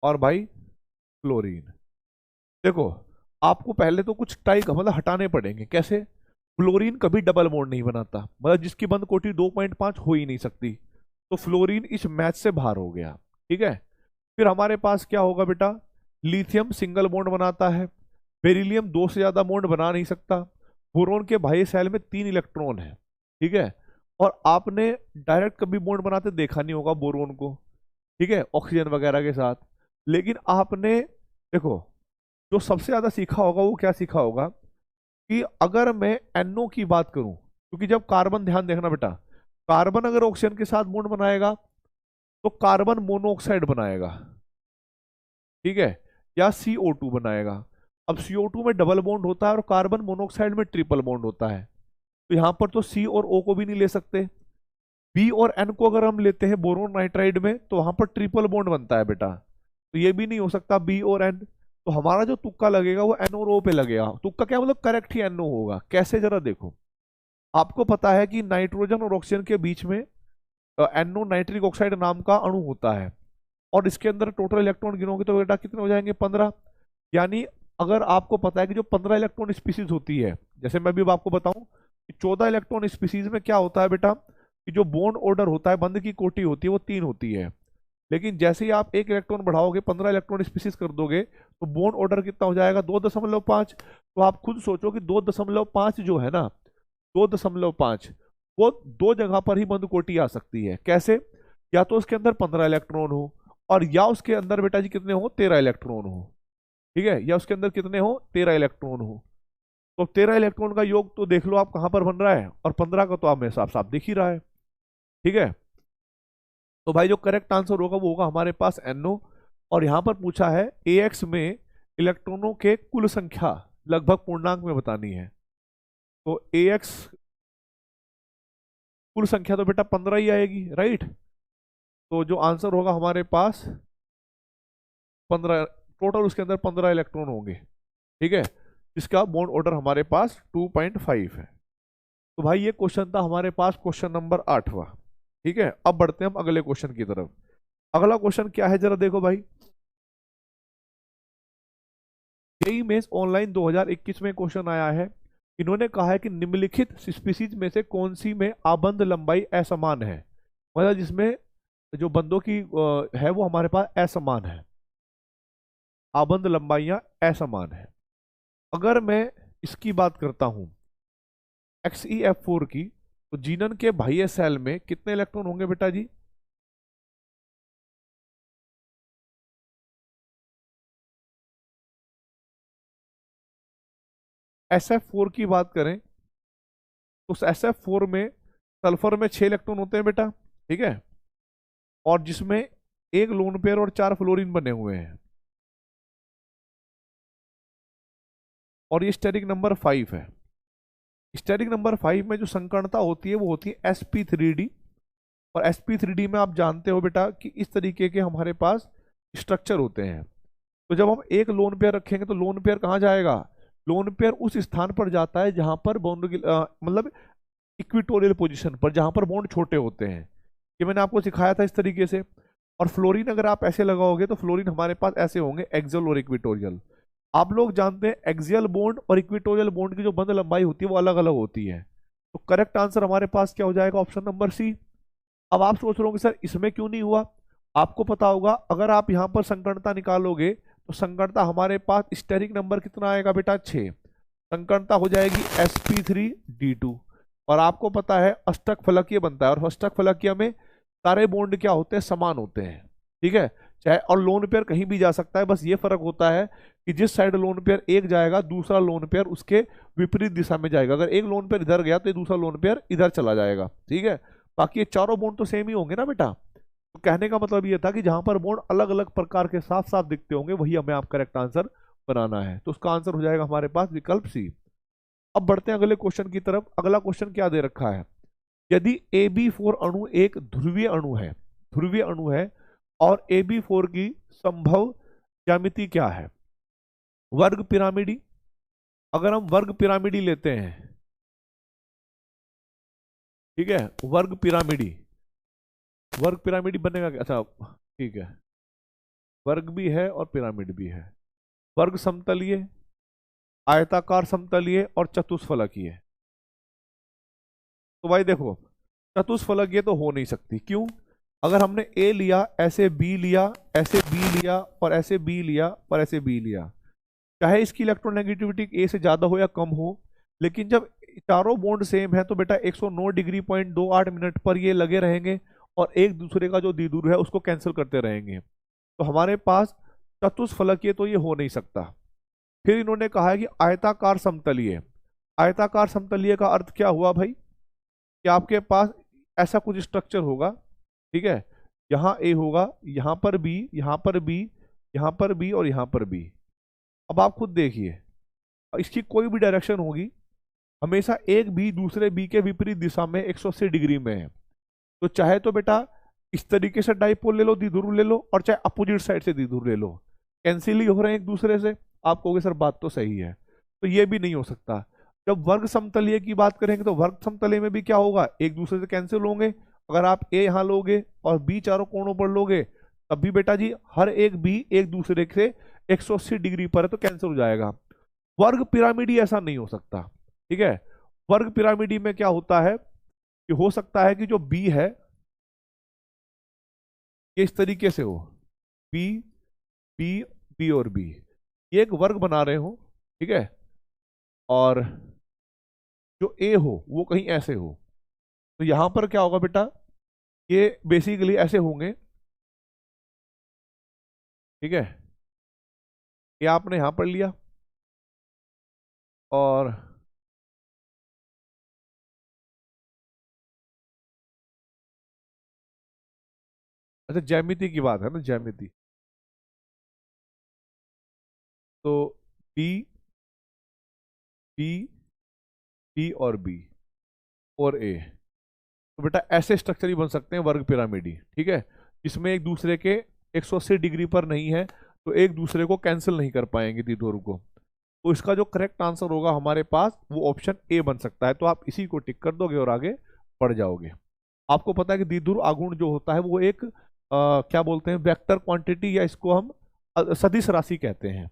और भाई क्लोरीन। देखो आपको पहले तो कुछ टाई मतलब हटाने पड़ेंगे। कैसे? फ्लोरीन कभी डबल बॉन्ड नहीं बनाता, मतलब जिसकी बंद कोटि 2.5 हो ही नहीं सकती, तो फ्लोरीन इस मैच से बाहर हो गया। ठीक है, फिर हमारे पास क्या होगा बेटा, लिथियम सिंगल बॉन्ड बनाता है, बेरिलियम 2 से ज्यादा बॉन्ड बना नहीं सकता, बोरोन के बाह्य सेल में 3 इलेक्ट्रॉन है, ठीक है, और आपने डायरेक्ट कभी बॉन्ड बनाते देखा नहीं होगा बोरोन को, ठीक है, ऑक्सीजन वगैरह के साथ। लेकिन आपने देखो जो सबसे ज्यादा सीखा होगा वो क्या सीखा होगा कि अगर मैं NO की बात करूं, क्योंकि जब कार्बन, ध्यान देखना बेटा, कार्बन अगर ऑक्सीजन के साथ बॉन्ड बनाएगा तो कार्बन मोनोऑक्साइड बनाएगा, ठीक है, या CO2 बनाएगा। अब CO2 में डबल बॉन्ड होता है और कार्बन मोनोऑक्साइड में ट्रिपल बॉन्ड होता है, तो यहां पर तो C और O को भी नहीं ले सकते। B और N को अगर हम लेते हैं बोरोन नाइट्राइड में तो वहां पर ट्रिपल बॉन्ड बनता है बेटा, तो ये भी नहीं हो सकता B और N। तो हमारा जो तुक्का लगेगा वो NO रो पे लगेगा। तुक्का क्या मतलब करेक्ट ही NO होगा। कैसे जरा देखो, आपको पता है कि नाइट्रोजन और ऑक्सीजन के बीच में NO नाइट्रिक ऑक्साइड नाम का अणु होता है, और इसके अंदर टोटल इलेक्ट्रॉन गिनोगे तो बेटा कितने हो जाएंगे, 15। यानी अगर आपको पता है कि जो 15 इलेक्ट्रॉन स्पीसीज होती है, जैसे मैं भी अब आपको बताऊं कि 14 इलेक्ट्रॉन स्पीसीज में क्या होता है बेटा, कि जो बॉन्ड ऑर्डर होता है, बंद की कोटि होती है, वो 3 होती है। लेकिन जैसे ही आप एक इलेक्ट्रॉन बढ़ाओगे, 15 इलेक्ट्रॉन स्पीसीज कर दोगे, तो बॉन्ड ऑर्डर कितना हो जाएगा, 2.5। तो आप खुद सोचो कि 2.5 जो है ना, 2.5 वो दो जगह पर ही बंद कोटि आ सकती है। कैसे, या तो उसके अंदर 15 इलेक्ट्रॉन हो, और या उसके अंदर बेटा जी कितने हो, 13 इलेक्ट्रॉन हो। ठीक है, या उसके अंदर कितने हो, 13 इलेक्ट्रॉन हो। तो 13 इलेक्ट्रॉन का योग तो देख लो आप कहां पर बन रहा है, और 15 का तो आप मेरे साफ साफ दिख ही रहा है। ठीक है, तो भाई जो करेक्ट आंसर होगा वो होगा हमारे पास NO। और यहां पर पूछा है AX में इलेक्ट्रॉनों के कुल संख्या लगभग पूर्णांक में बतानी है। तो AX कुल संख्या तो बेटा 15 ही आएगी, राइट। तो जो आंसर होगा हमारे पास 15, टोटल उसके अंदर 15 इलेक्ट्रॉन होंगे। ठीक है, जिसका बॉन्ड ऑर्डर हमारे पास 2.5 है। तो भाई ये क्वेश्चन था हमारे पास क्वेश्चन नंबर 8वां। ठीक है, अब बढ़ते हैं हम अगले क्वेश्चन की तरफ। अगला क्वेश्चन क्या है जरा देखो भाई, जेईई मेंस ऑनलाइन 2021 में क्वेश्चन आया है। इन्होंने कहा है कि निम्नलिखित स्पीसीज में से कौन सी में आबंध लंबाई असमान है, मतलब जिसमें जो बंदों की है वो हमारे पास असमान है, आबंध लंबाइयां असमान है। अगर मैं इसकी बात करता हूं XeF4 की, तो जीनन के बाह्य सेल में कितने इलेक्ट्रॉन होंगे बेटा जी, SF4 की बात करें तो उस SF4 में सल्फर में 6 इलेक्ट्रॉन होते हैं बेटा। ठीक है, और जिसमें एक लोन पेयर और 4 फ्लोरीन बने हुए हैं, और ये स्टेरिक नंबर 5 है। स्टेरिक नंबर 5 में जो संकरणता होती है वो होती है sp3d। और sp3d में आप जानते हो बेटा कि इस तरीके के हमारे पास स्ट्रक्चर होते हैं। तो जब हम एक लोन पेयर रखेंगे तो लोन पेयर कहाँ जाएगा, लोन पेयर उस स्थान पर जाता है जहां पर बॉन्ड मतलब इक्विटोरियल पोजीशन पर, जहां पर बॉन्ड छोटे होते हैं। ये मैंने आपको सिखाया था इस तरीके से। और फ्लोरीन अगर आप ऐसे लगाओगे तो फ्लोरीन हमारे पास ऐसे होंगे, एक्सियल और इक्विटोरियल। आप लोग जानते हैं एक्सियल बॉन्ड और इक्विटोरियल बॉन्ड की जो बंध लंबाई होती है वो अलग अलग होती है। तो करेक्ट आंसर हमारे पास क्या हो जाएगा, ऑप्शन नंबर सी। अब आप सोच रहे होंगे सर इसमें क्यों नहीं हुआ। आपको पता होगा अगर आप यहां पर संकरणता निकालोगे तो संकरणता हमारे पास स्टेरिक नंबर कितना आएगा बेटा, 6। संकरणता हो जाएगी sp3d2। और आपको पता है अष्टक फलकीय बनता है, और अष्टक फलकीय में सारे बॉन्ड क्या होते हैं, समान होते हैं। ठीक है, चाहे और लोन पेयर कहीं भी जा सकता है, बस ये फर्क होता है कि जिस साइड लोन पेयर एक जाएगा दूसरा लोन पेयर उसके विपरीत दिशा में जाएगा। अगर एक लोन पेयर इधर गया तो दूसरा लोन पेयर इधर चला जाएगा। ठीक है, बाकी ये चारों बॉन्ड तो सेम ही होंगे ना बेटा। तो कहने का मतलब ये था कि जहां पर बॉन्ड अलग अलग प्रकार के साफ साफ दिखते होंगे वही हमें आप करेक्ट आंसर बनाना है। तो उसका आंसर हो जाएगा हमारे पास विकल्प सी। अब बढ़ते हैं अगले क्वेश्चन की तरफ। अगला क्वेश्चन क्या दे रखा है, यदि AB4 अणु एक ध्रुवीय अणु है, ध्रुवीय अणु है, और AB4 की संभव ज्यामिति क्या है, वर्ग पिरामिडी। अगर हम वर्ग पिरामिडी लेते हैं, ठीक है, वर्ग पिरामिडी, वर्ग पिरामिडी बनेगा क्या, अच्छा ठीक है, वर्ग भी है और पिरामिड भी है। वर्ग समतलीय, आयताकार समतलीय और चतुष्फलकीय। तो भाई देखो चतुष्फलकीय तो हो नहीं सकती, क्यों, अगर हमने ए लिया, ऐसे बी लिया, ऐसे बी लिया, और ऐसे बी लिया, और ऐसे बी लिया, चाहे इसकी इलेक्ट्रोनेगेटिविटी ए से ज्यादा हो या कम हो, लेकिन जब चारों बॉन्ड सेम है तो बेटा 109 डिग्री पॉइंट 28 मिनट पर ये लगे रहेंगे, और एक दूसरे का जो द्विध्रुव है उसको कैंसिल करते रहेंगे। तो हमारे पास चतुष्फलकीय तो ये हो नहीं सकता। फिर इन्होंने कहा है कि आयताकार समतलीय। आयताकार समतलीय का अर्थ क्या हुआ भाई, कि आपके पास ऐसा कुछ स्ट्रक्चर होगा। ठीक है, यहाँ ए होगा, यहाँ पर बी, यहाँ पर बी, यहाँ पर बी, और यहाँ पर बी। अब आप खुद देखिए इसकी कोई भी डायरेक्शन होगी, हमेशा एक बी दूसरे बी के विपरीत दिशा में 180 डिग्री में है। तो चाहे तो बेटा इस तरीके से डाइपोल ले लो, द्विध्रुव ले लो, और चाहे अपोजिट साइड से द्विध्रुव ले लो, कैंसिल ही हो रहे हैं एक दूसरे से। आप कहोगे सर बात तो सही है, तो ये भी नहीं हो सकता। जब वर्ग समतलीय की बात करेंगे तो वर्ग समतलीय में भी क्या होगा, एक दूसरे से कैंसिल होंगे। अगर आप ए यहाँ लोगे और बी चारों कोणों पर लोगे, तब भी बेटा जी हर एक बी एक दूसरे से 180 डिग्री पर है, तो कैंसिल हो जाएगा। वर्ग पिरामिडी ऐसा नहीं हो सकता, ठीक है। वर्ग पिरामिडी में क्या होता है कि हो सकता है कि जो बी है ये इस तरीके से हो, बी बी बी और बी, ये एक वर्ग बना रहे हो, ठीक है। और जो ए हो वो कहीं ऐसे हो, तो यहां पर क्या होगा बेटा, ये बेसिकली ऐसे होंगे, ठीक है। ये आपने यहां पर लिया और अच्छा ज्यामिति की बात है ना, ज्यामिति, तो बी बी बी और बी और ए, तो बेटा ऐसे स्ट्रक्चर ही बन सकते हैं वर्ग पिरामिडी, ठीक है। जिसमें एक दूसरे के 180 डिग्री पर नहीं है, तो एक दूसरे को कैंसिल नहीं कर पाएंगे दीदोर को। तो इसका जो करेक्ट आंसर होगा हमारे पास वो ऑप्शन ए बन सकता है। तो आप इसी को टिक कर दोगे और आगे बढ़ जाओगे। आपको पता है कि द्विध्रुव आघूर्ण जो होता है वो एक क्या बोलते हैं, वेक्टर क्वांटिटी, या इसको हम सदिश राशि कहते हैं।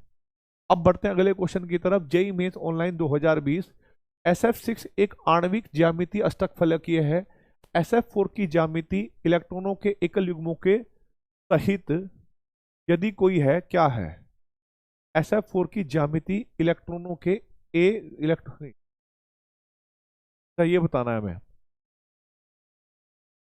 अब बढ़ते हैं अगले क्वेश्चन की तरफ। जेईई मेंस ऑनलाइन 2020, SF6 एक आणविक ज्यामिति अष्टकफलकीय है। SF4 की ज्यामिति इलेक्ट्रॉनों के एकल युग्मों के सहित यदि कोई है, क्या है? SF4 की ज्यामिति इलेक्ट्रॉनों के ए इलेक्ट्रॉन, ये बताना है हमें।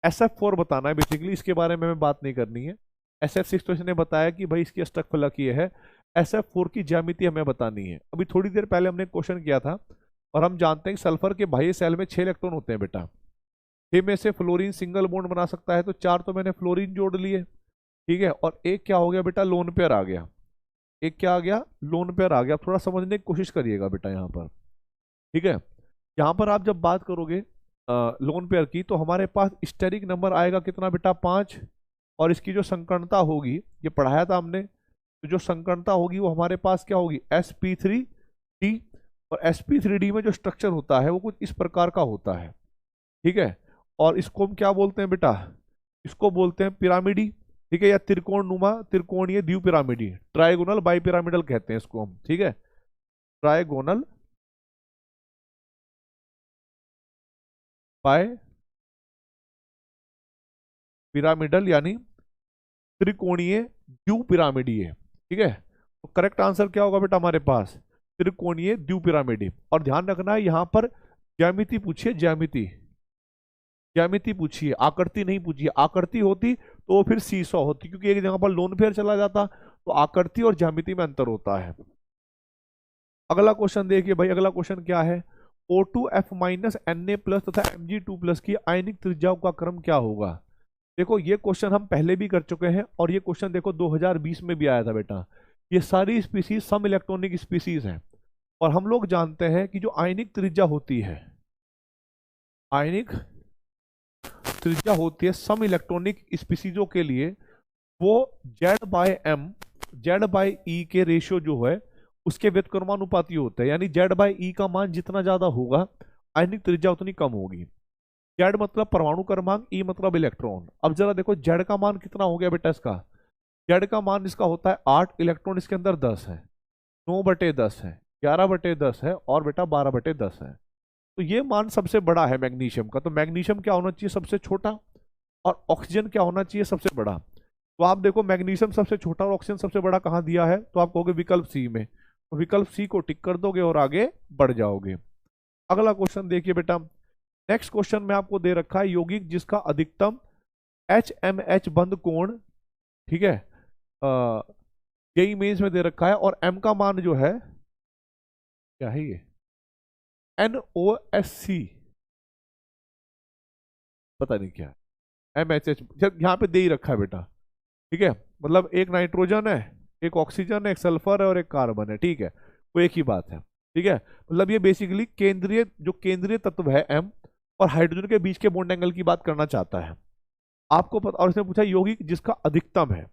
SF4 बताना है बेसिकली, इसके बारे में हमें बात नहीं करनी है। SF6 तो इसने बताया कि भाई इसकी अष्टकफलकीय है। SF4 की ज्यामिति हमें बतानी है। अभी थोड़ी देर पहले हमने क्वेश्चन किया था और हम जानते हैं कि सल्फर के बाह्य सेल में 6 इलेक्ट्रॉन होते हैं बेटा। 6 में से फ्लोरीन सिंगल बॉन्ड बना सकता है, तो 4 तो मैंने फ्लोरीन जोड़ लिए, ठीक है। और एक क्या हो गया बेटा, लोन पेयर आ गया। एक क्या आ गया, लोन पेयर आ गया। थोड़ा समझने की कोशिश करिएगा बेटा यहाँ पर, ठीक है। यहाँ पर आप जब बात करोगे लोन पेयर की, तो हमारे पास स्टेरिक नंबर आएगा कितना बेटा, 5। और इसकी जो संकरणता होगी, ये पढ़ाया था हमने, तो जो संकरणता होगी वो हमारे पास क्या होगी, sp3d। और sp3d में जो स्ट्रक्चर होता है वो कुछ इस प्रकार का होता है, ठीक है। और इसको हम क्या बोलते हैं बेटा, इसको बोलते हैं पिरामिडी, ठीक है, या त्रिकोण नुमा त्रिकोणीय द्विपिरामिडी, ट्राइगोनल बाइपिरामिडल कहते हैं इसको हम, ठीक है। ट्राइगोनल बाय पिरामिडल यानी त्रिकोणीय द्विपिरामिडी है, ठीक है। तो करेक्ट आंसर क्या होगा बेटा हमारे पास, त्रिकोणीय द्विपिरामिडी। और ध्यान रखना है यहाँ पर ज्यामिति पूछिए, ज्यामिति, ज्यामिति पूछिए, आकृति नहीं पूछिए। आकृति होती तो वो फिर सीसॉ होती, क्योंकि एक जगह पर लोन पेयर चला जाता, तो आकृति और ज्यामिति में अंतर होता है। अगला क्वेश्चन देखिए भाई, अगला क्वेश्चन क्या है, O2F माइनस Na+ तथा Mg2+ की आयनिक त्रिज्याओं का क्रम क्या होगा? देखो ये क्वेश्चन हम पहले भी कर चुके हैं, और ये क्वेश्चन देखो 2020 में भी आया था बेटा। ये सारी स्पीसीज सम इलेक्ट्रॉनिक स्पीसीज हैं, और हम लोग जानते हैं कि जो आयनिक त्रिज्या होती है, आयनिक त्रिज्या होती है सम इलेक्ट्रॉनिक स्पीसीजों के लिए, वो Z/M, Z/E के रेशियो जो है उसके व्युत्क्रमानुपाती होता है। यानी Z/E का मान जितना ज्यादा होगा, आयनिक त्रिज्या उतनी कम होगी। Z मतलब परमाणु क्रमांक, E मतलब इलेक्ट्रॉन। अब जरा देखो Z का मान कितना हो गया बेटा इसका, Z का मान इसका होता है 8, इलेक्ट्रॉन इसके अंदर 10 है, 9/10 है, 11/10 है, और बेटा 12/10 है। तो ये मान सबसे बड़ा है मैग्नीशियम का। तो मैग्नीशियम क्या होना चाहिए, सबसे छोटा, और ऑक्सीजन क्या होना चाहिए, सबसे बड़ा। तो आप देखो मैग्नीशियम सबसे छोटा और ऑक्सीजन सबसे बड़ा कहाँ दिया है, तो आप कहोगे विकल्प सी में। तो विकल्प सी को टिक कर दोगे और आगे बढ़ जाओगे। अगला क्वेश्चन देखिए बेटा, नेक्स्ट क्वेश्चन में आपको दे रखा है यौगिक जिसका अधिकतम HMH बंद कोण, ठीक है, जेईई मेंस में दे रखा है, और M का मान जो है क्या है, ये NOSC, पता नहीं क्या है, MHH जब यहाँ पे दे ही रखा है बेटा, ठीक है। मतलब एक नाइट्रोजन है, एक ऑक्सीजन है, एक सल्फर है और एक कार्बन है, ठीक है, वो एक ही बात है, ठीक है। मतलब ये बेसिकली केंद्रीय, जो केंद्रीय तत्व है M और हाइड्रोजन के बीच के बॉन्ड एंगल की बात करना चाहता है आपको पता। और इसने पूछा यौगिक जिसका अधिकतम है,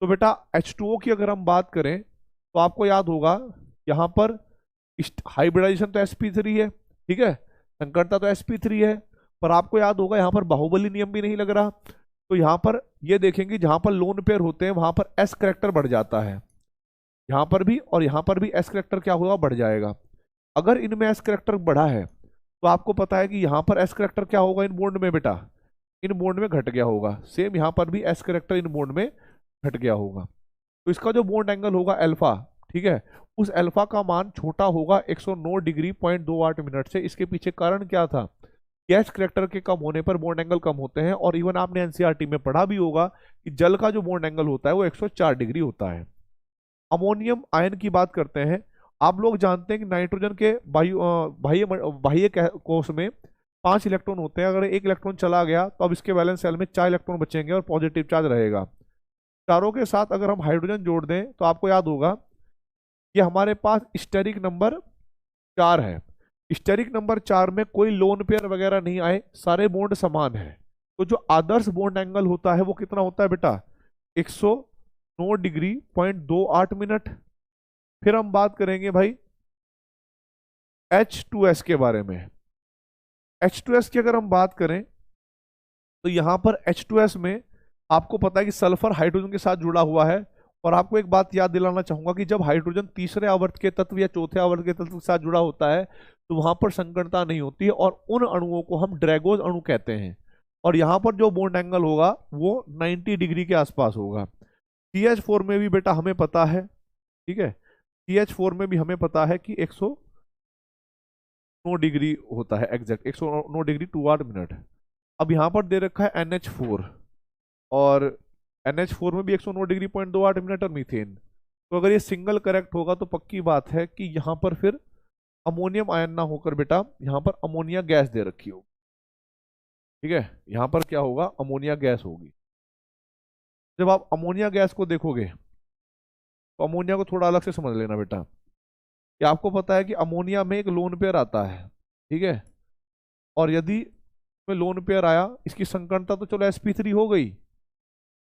तो बेटा H2O की अगर हम बात करें तो आपको याद होगा यहाँ पर हाइब्रिडाइजेशन तो sp3 है, ठीक है, संकरता तो sp3 है, पर आपको याद होगा यहाँ पर बाहुबली नियम भी नहीं लग रहा। तो यहाँ पर ये देखेंगे जहां पर लोन पेयर होते हैं वहां पर एस करेक्टर बढ़ जाता है, यहाँ पर भी और यहाँ पर भी एस करेक्टर क्या होगा, बढ़ जाएगा। अगर इनमें एस करेक्टर बढ़ा है तो आपको पता है कि यहाँ पर एस करेक्टर क्या होगा इन बॉन्ड में बेटा, इन बॉन्ड में घट गया होगा। सेम यहाँ पर भी एस करेक्टर इन बॉन्ड में घट गया होगा। तो इसका जो बॉन्ड एंगल होगा अल्फा, ठीक है, उस अल्फा का मान छोटा होगा 109 डिग्री 0.28 मिनट से। इसके पीछे कारण क्या था, गैस करेक्टर के कम होने पर बॉन्ड एंगल कम होते हैं। और इवन आपने एनसीईआरटी में पढ़ा भी होगा कि जल का जो बॉन्ड एंगल होता है वो 104 डिग्री होता है। अमोनियम आयन की बात करते हैं। आप लोग जानते हैं कि नाइट्रोजन के बाह्य बाह्य कोश में 5 इलेक्ट्रॉन होते हैं। अगर एक इलेक्ट्रॉन चला गया तो अब इसके वैलेंस शेल में 4 इलेक्ट्रॉन बचेंगे और पॉजिटिव चार्ज रहेगा। चारों के साथ अगर हम हाइड्रोजन जोड़ दें तो आपको याद होगा कि हमारे पास स्टेरिक नंबर 4 है। स्टेरिक नंबर 4 में कोई लोन पेयर वगैरह नहीं आए, सारे बॉन्ड समान है। तो जो आदर्श बॉन्ड एंगल होता है वो कितना होता है बेटा, 109 डिग्री 0.28 मिनट। फिर हम बात करेंगे भाई H2S के बारे में। H2S की अगर हम बात करें तो यहां पर H2S में आपको पता है कि सल्फर हाइड्रोजन के साथ जुड़ा हुआ है। और आपको एक बात याद दिलाना चाहूंगा कि जब हाइड्रोजन तीसरे आवर्त के तत्व या चौथे आवर्त के तत्व के साथ जुड़ा होता है तो वहां पर संकरता नहीं होती है और उन अणुओं को हम ड्रैगोज अणु कहते हैं। और यहाँ पर जो बॉन्ड एंगल होगा वो 90 डिग्री के आसपास होगा। CH4 में भी बेटा हमें पता है, ठीक है, CH4 में भी हमें पता है कि 109 डिग्री होता है, एग्जैक्ट 109 डिग्री 28 मिनट। अब यहाँ पर दे रखा है NH4 और NH4 में भी 109 डिग्री 0.28 मिनट और मीथेन। तो अगर ये सिंगल करेक्ट होगा तो पक्की बात है कि यहाँ पर फिर अमोनियम आयन ना होकर बेटा यहाँ पर अमोनिया गैस दे रखी होगी, ठीक है, यहाँ पर क्या होगा, अमोनिया गैस होगी। जब आप अमोनिया गैस को देखोगे तो अमोनिया को थोड़ा अलग से समझ लेना बेटा कि आपको पता है कि अमोनिया में एक लोन पेयर आता है, ठीक है, और यदि में लोन पेयर आया, इसकी संकरता तो चलो sp3 हो गई,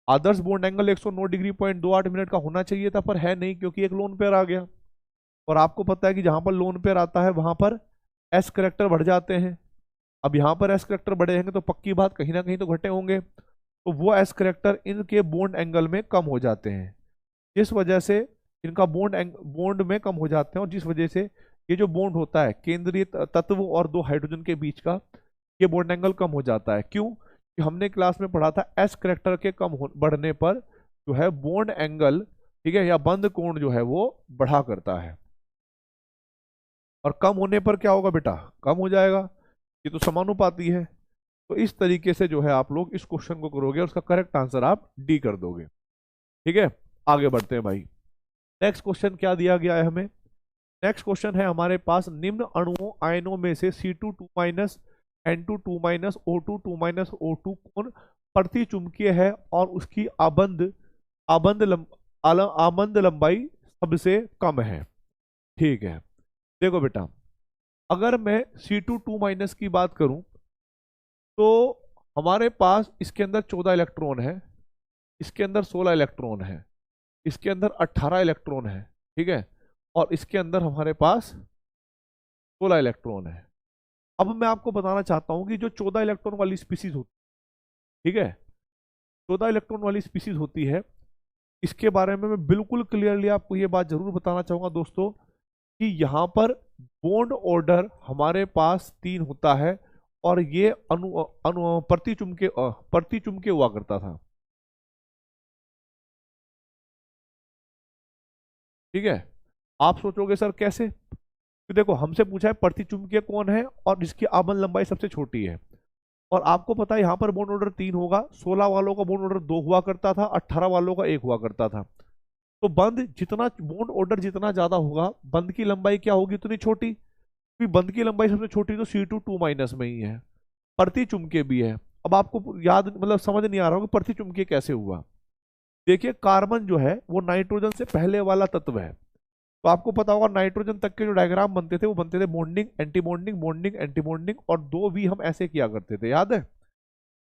आदर्श बॉन्ड एंगल 109 डिग्री 0.28 मिनट का होना चाहिए था, पर है नहीं क्योंकि एक लोन पेयर आ गया। और आपको पता है कि जहां पर लोन पेयर आता है वहां पर एस करेक्टर बढ़ जाते हैं। अब यहाँ पर एस करेक्टर बढ़े होंगे तो पक्की बात कहीं ना कहीं तो घटे होंगे, तो वो एस करेक्टर इनके बॉन्ड एंगल में कम हो जाते हैं, जिस वजह से इनका बॉन्ड में कम हो जाते हैं। और जिस वजह से ये जो बॉन्ड होता है केंद्रीय तत्व और दो हाइड्रोजन के बीच का, ये बॉन्ड एंगल कम हो जाता है। क्यों, कि हमने क्लास में पढ़ा था एस करेक्टर के बढ़ने पर जो है बॉन्ड एंगल, ठीक है, या बंध कोण जो है वो बढ़ा करता है, और कम होने पर क्या होगा बेटा, कम हो जाएगा। ये तो समानुपाती है। तो इस तरीके से जो है आप लोग इस क्वेश्चन को करोगे और उसका करेक्ट आंसर आप डी कर दोगे, ठीक है। आगे बढ़ते हैं भाई। नेक्स्ट क्वेश्चन क्या दिया गया है हमें, नेक्स्ट क्वेश्चन है हमारे पास, निम्न अणुओं आयनों में से C2 2 minus N2 2 minus O2 2 minus O2 कौन प्रति चुंबकीय है और उसकी आबंध लंबाई सबसे कम है। ठीक है, देखो बेटा, अगर मैं C2 2 माइनस की बात करूं तो हमारे पास इसके अंदर 14 इलेक्ट्रॉन है, इसके अंदर 16 इलेक्ट्रॉन है, इसके अंदर 18 इलेक्ट्रॉन है, ठीक है, और इसके अंदर हमारे पास 16 इलेक्ट्रॉन है। अब मैं आपको बताना चाहता हूं कि जो 14 इलेक्ट्रॉन वाली स्पीसीज होती, ठीक है, 14 इलेक्ट्रॉन वाली स्पीसीज होती है, इसके बारे में मैं बिल्कुल क्लियरली आपको ये बात जरूर बताना चाहूंगा दोस्तों कि यहां पर बॉन्ड ऑर्डर हमारे पास 3 होता है और ये प्रति चुंबकीय हुआ करता था, ठीक है। आप सोचोगे सर कैसे, तो देखो हमसे पूछा है प्रति चुंबकीय कौन है और जिसकी आबंध लंबाई सबसे छोटी है, और आपको पता है यहाँ पर बॉन्ड ऑर्डर 3 होगा, 16 वालों का बॉन्ड ऑर्डर 2 हुआ करता था, 18 वालों का 1 हुआ करता था। तो बंध जितना बॉन्ड ऑर्डर जितना ज्यादा होगा बंध की लंबाई क्या होगी, उतनी छोटी, क्योंकि बंध की लंबाई सबसे छोटी तो C2 2 माइनस में ही है, प्रति चुंबकीय भी है। अब आपको याद मतलब समझ नहीं आ रहा होगा प्रति चुंबकीय कैसे हुआ। देखिए कार्बन जो है वो नाइट्रोजन से पहले वाला तत्व है, तो आपको पता होगा नाइट्रोजन तक के जो डायग्राम बनते थे वो बनते थे bonding anti bonding bonding anti bonding, और 2V हम ऐसे किया करते थे, याद है।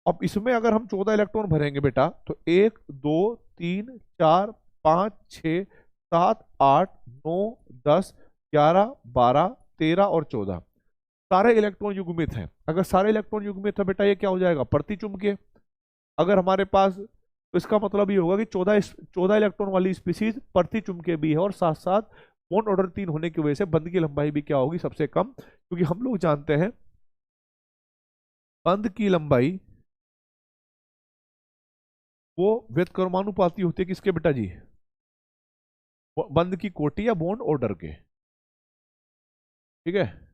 अब इसमें अगर हम 14 इलेक्ट्रॉन भरेंगे बेटा तो 1 2 3 4 5 6 7 8 9 10 11 12 13 और 14 सारे इलेक्ट्रॉन युग्मित हैं। अगर सारे इलेक्ट्रॉन युग्मित है बेटा, ये क्या हो जाएगा, प्रतिचुंबकीय। अगर हमारे पास, तो इसका मतलब ये होगा कि 14 इलेक्ट्रॉन वाली स्पीसीज प्रतिचुंबकीय भी है, और साथ साथ बॉन्ड ऑर्डर 3 होने की वजह से बंध की लंबाई भी क्या होगी, सबसे कम। क्योंकि हम लोग जानते हैं बंध की लंबाई वो व्युत्क्रमानुपाती होती है किसके बेटा जी, बंध की कोटि या बॉन्ड ऑर्डर के। ठीक है,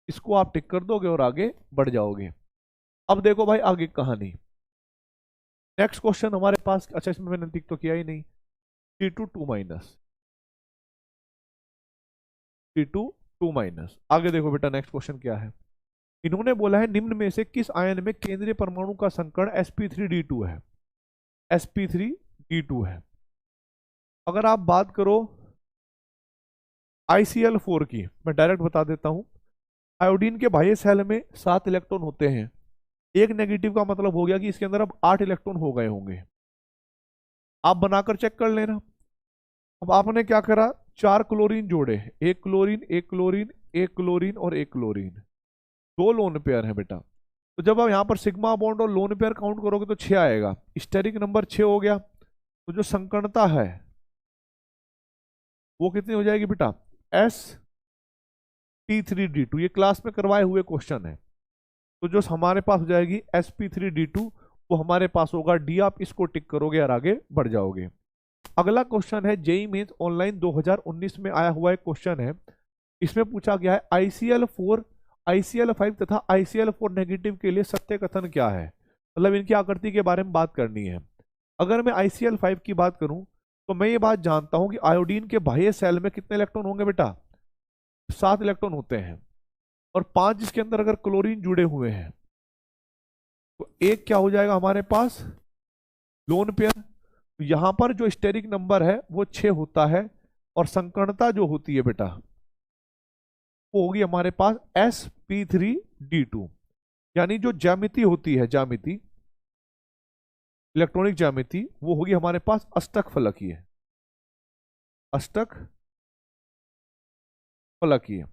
इसको आप टिक कर दोगे और आगे बढ़ जाओगे। अब देखो भाई आगे कहानी। नेक्स्ट क्वेश्चन हमारे पास, अच्छा इसमें मैंने टिक तो किया ही नहीं, C2 2 माइनस, C2 2 माइनस। आगे देखो बेटा नेक्स्ट क्वेश्चन क्या है। इन्होंने बोला है निम्न में से किस आयन में केंद्रीय परमाणु का संकरण sp3d2 है, sp3d2 है। अगर आप बात करो ICl4 की, मैं डायरेक्ट बता देता हूं। आयोडीन के बाह्य शेल में 7 इलेक्ट्रॉन होते हैं, एक नेगेटिव का मतलब हो गया कि इसके अंदर अब 8 इलेक्ट्रॉन हो गए होंगे। आप बनाकर चेक कर लेना। अब आपने क्या करा, 4 क्लोरीन जोड़े, एक क्लोरीन एक क्लोरीन एक क्लोरीन और एक क्लोरीन, 2 लोन पेयर है बेटा। तो जब आप यहाँ पर सिग्मा बॉन्ड और लोन पेयर काउंट करोगे तो 6 आएगा, स्टेरिक नंबर 6 हो गया। तो जो संकरणता है वो कितनी हो जाएगी बेटा, sp3d2। ये क्लास में करवाए हुए क्वेश्चन है। तो जो हमारे पास हो जाएगी sp3d2, वो हमारे पास होगा डी। आप इसको टिक करोगे और आगे बढ़ जाओगे। अगला क्वेश्चन है जेईई मेंस ऑनलाइन 2019 में आया हुआ एक क्वेश्चन है। इसमें पूछा गया है ICl4, ICl5 तथा ICl4 नेगेटिव के लिए सत्य कथन क्या है, मतलब इनकी आकृति के बारे में बात करनी है। अगर मैं ICl5 की बात करूं तो मैं ये बात जानता हूं कि आयोडीन के बाह्य सेल में कितने इलेक्ट्रॉन होंगे बेटा, 7 इलेक्ट्रॉन होते हैं, और 5 जिसके अंदर अगर क्लोरीन जुड़े हुए हैं तो एक क्या हो जाएगा हमारे पास, लोन पेयर। यहां पर जो स्टेरिक नंबर है वो 6 होता है, और संकरणता जो होती है बेटा वो होगी हमारे पास sp3d2। यानी जो ज्यामिति होती है, ज्यामिति इलेक्ट्रॉनिक ज्यामिति, वो होगी हमारे पास अष्टक फलकीय, अष्टक फलकीय।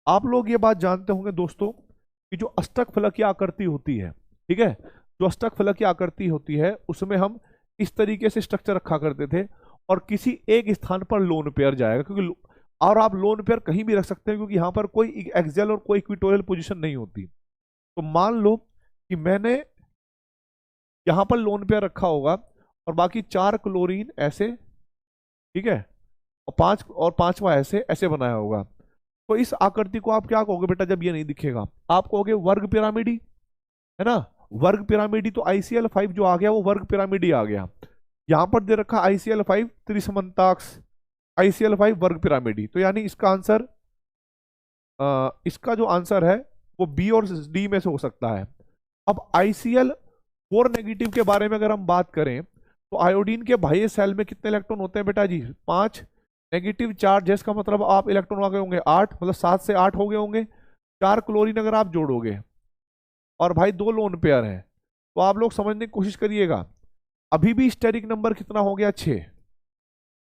आप लोग ये बात जानते होंगे दोस्तों कि जो अष्टक फलकीय आकृति होती है, ठीक है, जो अष्टक फलकीय आकृति होती है उसमें हम इस तरीके से स्ट्रक्चर रखा करते थे, और किसी एक स्थान पर लोन पेयर जाएगा, क्योंकि और आप लोन पेयर कहीं भी रख सकते हैं क्योंकि यहां पर कोई एक्सियल और कोई इक्वेटोरियल पोजीशन नहीं होती। तो मान लो कि मैंने यहां पर लोन पेयर रखा होगा और बाकी 4 क्लोरीन ऐसे, ठीक है, और 5 और 5वां ऐसे ऐसे बनाया होगा। तो इस आकृति को आप क्या कहोगे बेटा, जब ये नहीं दिखेगा आप कहोगे वर्ग पिरामिडी, है ना, वर्ग पिरामिडी। तो ICl5 जो आ गया वो वर्ग पिरामिडी आ गया। यहां पर दे रखा ICl5 त्रिसमन्ताक्ष, ICl5 वर्ग पिरामिडी। तो यानी इसका आंसर, इसका जो आंसर है वो बी और डी में से हो सकता है। अब ICl4 नेगेटिव के बारे में अगर हम बात करें तो आयोडीन के बाह्य सेल में कितने इलेक्ट्रॉन होते हैं बेटा जी, 5 नेगेटिव चार्ज है, इसका मतलब आप इलेक्ट्रॉन आ गए होंगे 8, मतलब 7 से 8 हो गए होंगे। 4 क्लोरीन अगर आप जोड़ोगे और भाई 2 लोन पेयर हैं, तो आप लोग समझने की कोशिश करिएगा, अभी भी स्टेरिक नंबर कितना हो गया, 6।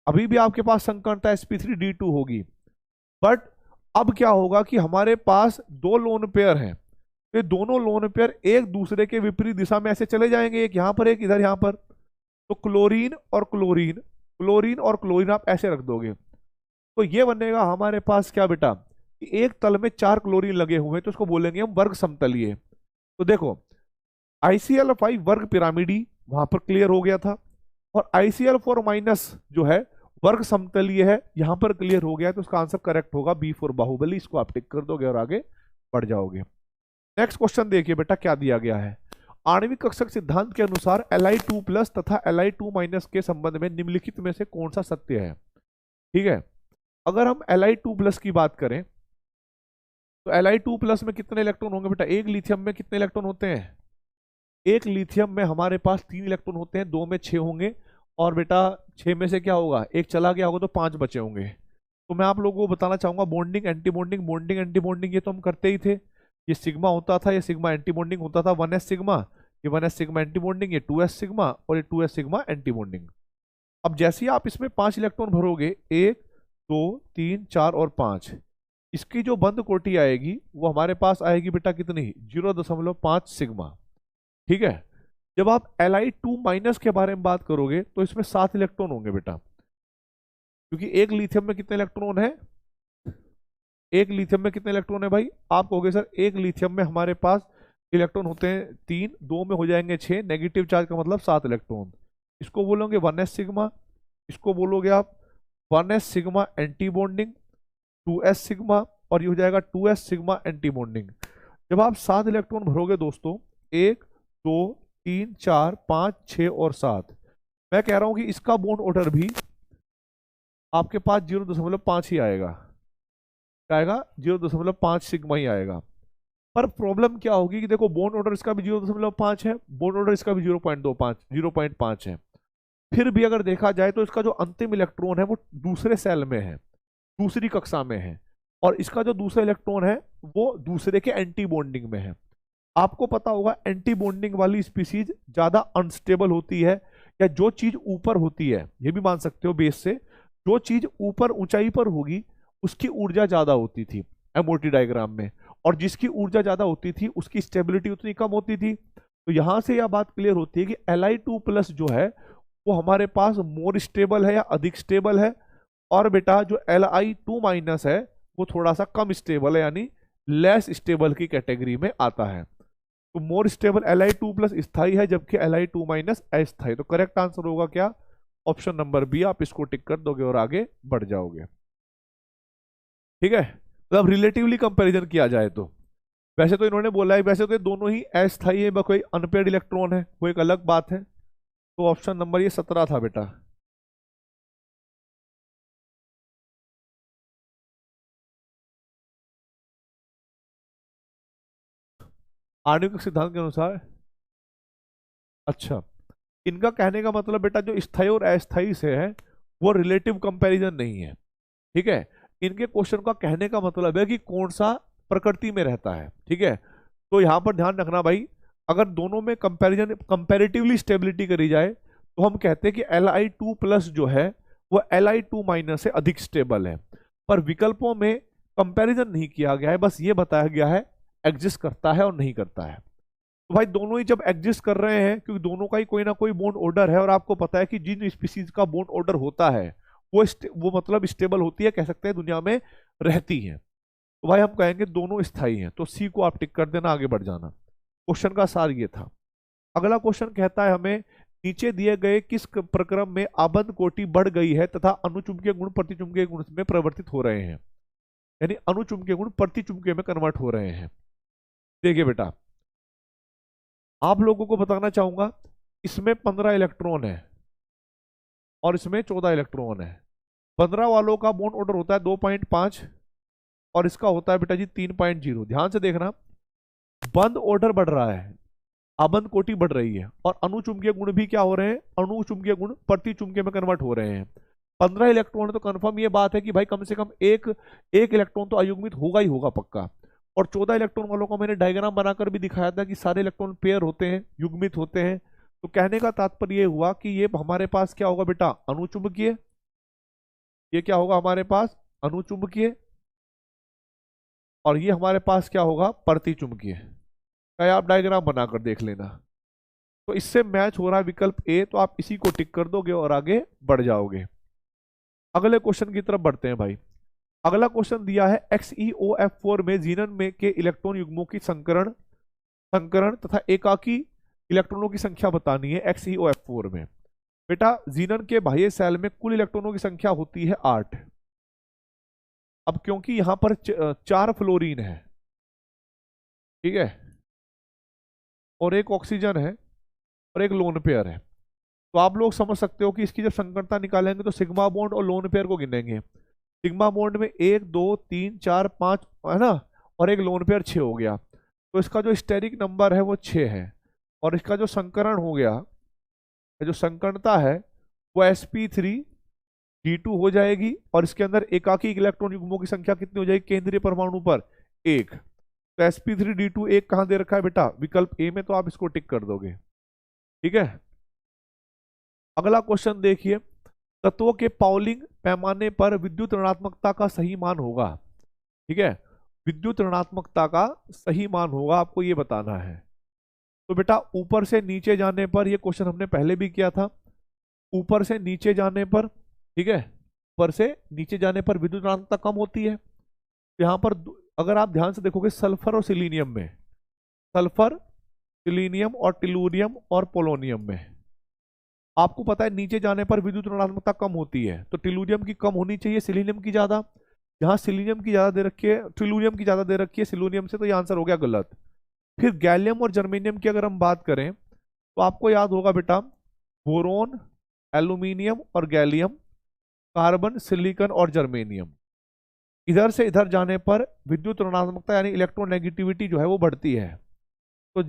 अभी भी आपके पास संकरणता sp3d2 होगी। बट अब क्या होगा कि हमारे पास 2 लोन पेयर हैं, तो दोनों लोन पेयर एक दूसरे के विपरीत दिशा में ऐसे चले जाएंगे, एक यहां पर एक इधर यहां पर। तो क्लोरीन और क्लोरीन, क्लोरीन और क्लोरीन आप ऐसे रख दोगे, तो ये बनेगा हमारे पास क्या बेटा, कि एक तल में 4 क्लोरीन लगे हुए हैं, तो उसको बोलेंगे हम वर्ग समतलीय। तो देखो ICl5 वर्ग पिरामिडी वहां पर क्लियर हो गया था, और ICl4 माइनस जो है वर्ग समतलीय है, यहां पर क्लियर हो गया है। तो उसका आंसर करेक्ट होगा बी फॉर बाहुबली। इसको आप टिक कर दोगे और आगे बढ़ जाओगे। नेक्स्ट क्वेश्चन देखिए बेटा क्या दिया गया है। आणविक कक्षक सिद्धांत के अनुसार Li2+ तथा Li2- के संबंध में निम्नलिखित में से कौन सा सत्य है। ठीक है, अगर हम Li2+ की बात करें तो Li2+ में कितने इलेक्ट्रॉन होंगे बेटा, एक लिथियम में कितने इलेक्ट्रॉन होते हैं, एक लिथियम में हमारे पास 3 इलेक्ट्रॉन होते हैं, 2 में 6 होंगे, और बेटा 6 में से क्या होगा, एक चला गया होगा तो 5 बचे होंगे। तो मैं आप लोगों को बताना चाहूंगा bonding anti bonding, bonding anti bonding ये तो हम करते ही थे। ये सिग्मा होता था, ये सिग्मा एंटी बॉन्डिंग होता था 1s सिग्मा, ये 1s सिग्मा एंटी बॉन्डिंग, ये 2s सिग्मा और ये 2s सिग्मा एंटी बॉन्डिंग। अब जैसे ही आप इसमें 5 इलेक्ट्रॉन भरोगे, 1 2 3 4 और 5, इसकी जो बंद कोटि आएगी वो हमारे पास आएगी बेटा कितनी, 0.5 सिग्मा। ठीक है। जब आप Li2 माइनस के बारे में बात करोगे तो इसमें 7 इलेक्ट्रॉन होंगे बेटा, क्योंकि एक लिथियम में कितने इलेक्ट्रॉन है, एक लिथियम में कितने इलेक्ट्रॉन है भाई, आप कहोगे सर एक लिथियम में हमारे पास इलेक्ट्रॉन होते हैं 3, 2 में हो जाएंगे 6, नेगेटिव चार्ज का मतलब 7 इलेक्ट्रॉन। इसको बोलोगे 1s सिग्मा, इसको बोलोगे आप 1s sigma anti bonding, 2s sigma, और ये हो जाएगा 2s सिग्मा एंटी बॉन्डिंग। जब आप 7 इलेक्ट्रॉन भरोगे दोस्तों, 1 2 3 4 5 6 और 7, मैं कह रहा हूं कि इसका बॉन्ड ऑर्डर भी आपके पास 0.5 ही आएगा, क्या आएगा, 0.5 सिग्मा ही आएगा। पर प्रॉब्लम क्या होगी कि देखो बॉन्ड ऑर्डर इसका भी 0.5 है, बॉन्ड ऑर्डर इसका भी 0.5 है। फिर भी अगर देखा जाए तो इसका जो अंतिम इलेक्ट्रॉन है वो दूसरे सेल में है, दूसरी कक्षा में है, और इसका जो दूसरा इलेक्ट्रॉन है वो दूसरे के एंटी बॉन्डिंग में है। आपको पता होगा एंटी बॉन्डिंग वाली स्पीसीज ज्यादा अनस्टेबल होती है, या जो चीज ऊपर होती है, ये भी मान सकते हो बेस से, जो चीज ऊपर ऊंचाई पर होगी उसकी ऊर्जा ज्यादा होती थी एमओटी डायग्राम में, और जिसकी ऊर्जा ज्यादा होती थी उसकी स्टेबिलिटी उतनी कम होती थी। तो यहां से यह बात क्लियर होती है कि Li2+ जो है वो हमारे पास मोर स्टेबल है या अधिक स्टेबल है, और बेटा जो Li2- है वो थोड़ा सा कम स्टेबल है, यानी लेस स्टेबल की कैटेगरी में आता है। तो मोर स्टेबल Li2+ स्थायी है, जबकि Li2- अस्थायी। तो करेक्ट आंसर होगा क्या, ऑप्शन नंबर बी। आप इसको टिक कर दोगे और आगे बढ़ जाओगे। ठीक है, मतलब रिलेटिवली कंपैरिजन किया जाए तो वैसे तो इन्होंने बोला है, वैसे तो ये दोनों ही अस्थायी है, कोई अनपेड इलेक्ट्रॉन है वो एक अलग बात है। तो ऑप्शन नंबर ये 17 था बेटा। आणविक सिद्धांत के अनुसार, अच्छा, इनका कहने का मतलब बेटा जो स्थायी और अस्थायी से है वो रिलेटिव कंपैरिजन नहीं है। ठीक है, इनके क्वेश्चन का कहने का मतलब है कि कौन सा प्रकृति में रहता है। ठीक है, तो यहां पर ध्यान रखना भाई, अगर दोनों में कंपैरिजन कंपैरेटिवली स्टेबिलिटी करी जाए तो हम कहते हैं कि Li2+ जो है वो Li2- से अधिक स्टेबल है। पर विकल्पों में कंपैरिजन नहीं किया गया है, बस ये बताया गया है एग्जिस्ट करता है और नहीं करता है। तो भाई दोनों ही जब एग्जिस्ट कर रहे हैं, क्योंकि दोनों का ही कोई ना कोई बॉन्ड ऑर्डर है, और आपको पता है कि जिन स्पीसीज का बॉन्ड ऑर्डर होता है वो मतलब स्टेबल होती है, कह सकते हैं दुनिया में रहती है, तो भाई हम कहेंगे दोनों स्थायी हैं। तो सी को आप टिक कर देना, आगे बढ़ जाना। क्वेश्चन का सार ये था। अगला क्वेश्चन कहता है हमें, नीचे दिए गए किस प्रक्रम में आबंध कोटि बढ़ गई है तथा अनुचुंबकीय गुण प्रतिचुंबकीय गुण में परिवर्तित हो रहे हैं, यानी अनुचुंबकीय गुण प्रतिचुंबकीय में कन्वर्ट हो रहे हैं। देखिए बेटा, आप लोगों को बताना चाहूंगा, इसमें 15 इलेक्ट्रॉन है और इसमें 14 इलेक्ट्रॉन है। 15 वालों का बॉन्ड ऑर्डर होता है 2.5 और इसका होता है बेटा जी 3.0। ध्यान से देखना, बंद ऑर्डर बढ़ रहा है, आबंध कोटि बढ़ रही है, और अनुचुंबकीय गुण भी क्या हो रहे हैं, अनुचुंबकीय गुण प्रतिचुंबकीय में कन्वर्ट हो रहे हैं। 15 इलेक्ट्रॉन है तो कंफर्म ये बात है कि भाई कम से कम एक इलेक्ट्रॉन तो अयुग्मित होगा ही होगा पक्का। और 14 इलेक्ट्रॉन वालों को मैंने डायग्राम बनाकर भी दिखाया था कि सारे इलेक्ट्रॉन पेयर होते हैं, युग्मित होते हैं। तो कहने का तात्पर्य ये हुआ कि ये हमारे पास क्या होगा बेटा, अनुचुंबकीय, ये क्या होगा हमारे पास अनुचुंबकीय, और ये हमारे पास क्या होगा प्रतिचुंबकीय। क्या आप डायग्राम बनाकर देख लेना। तो इससे मैच हो रहा है विकल्प ए, तो आप इसी को टिक कर दोगे और आगे बढ़ जाओगे। अगले क्वेश्चन की तरफ बढ़ते हैं भाई। अगला क्वेश्चन दिया है XeOF4 में जीनन में के इलेक्ट्रॉन युग्मों की संकरण संकरण तथा एकाकी इलेक्ट्रॉनों की संख्या बतानी है XeOF4 में। बेटा जीनन के बाह्य सेल में कुल इलेक्ट्रॉनों की संख्या होती है 8। अब क्योंकि यहां पर 4 फ्लोरीन है, ठीक है, और एक ऑक्सीजन है और एक लोन पेयर है, तो आप लोग समझ सकते हो कि इसकी जब संकरता निकालेंगे तो सिग्मा बॉन्ड और लोन पेयर को गिनेंगे। सिग्मा बॉन्ड में 1 2 3 4 5 है ना, और एक लोन पेयर 6 हो गया, तो इसका जो स्टेरिक नंबर है वो 6 है, और इसका जो संकरण हो गया, जो संकरता है वो sp3d2 हो जाएगी, और इसके अंदर एकाकी इलेक्ट्रॉन युग्मों की संख्या कितनी हो जाएगी केंद्रीय परमाणु पर, 1। तो sp3d2 एक कहां दे रखा है बेटा, विकल्प ए में, तो आप इसको टिक कर दोगे। ठीक है। अगला क्वेश्चन देखिए, तत्वों के पाउलिंग पैमाने पर विद्युत ऋणात्मकता का सही मान होगा। ठीक है, विद्युत ऋणात्मकता का सही मान होगा, आपको ये बताना है। तो बेटा ऊपर से नीचे जाने पर, ये क्वेश्चन हमने पहले भी किया था, ऊपर से नीचे जाने पर, ठीक है, ऊपर से नीचे जाने पर विद्युत ऋणात्मकता कम होती है। यहाँ पर अगर आप ध्यान से देखोगे, सल्फर और सिलीनियम में, सल्फर, सिलीनियम और टिलूरियम और पोलोनियम में आपको पता है नीचे जाने पर विद्युत ऋणात्मकता कम होती है, तो टिलूरियम की कम होनी चाहिए, सिलीनियम की ज्यादा। यहाँ सिलीनियम की ज्यादा दे रखी है, टिलूरियम की ज्यादा दे रखी है सिलूनियम से, तो ये आंसर हो गया गलत। फिर गैलियम और जर्मेनियम की अगर हम बात करें, तो आपको याद होगा बेटा, बोरोन, एल्यूमिनियम और गैलियम, कार्बन, सिलिकॉन और जर्मेनियम, इधर से इधर जाने पर विद्युत ऋणात्मकता यानी इलेक्ट्रोनेगेटिविटी जो है वो बढ़ती है। तो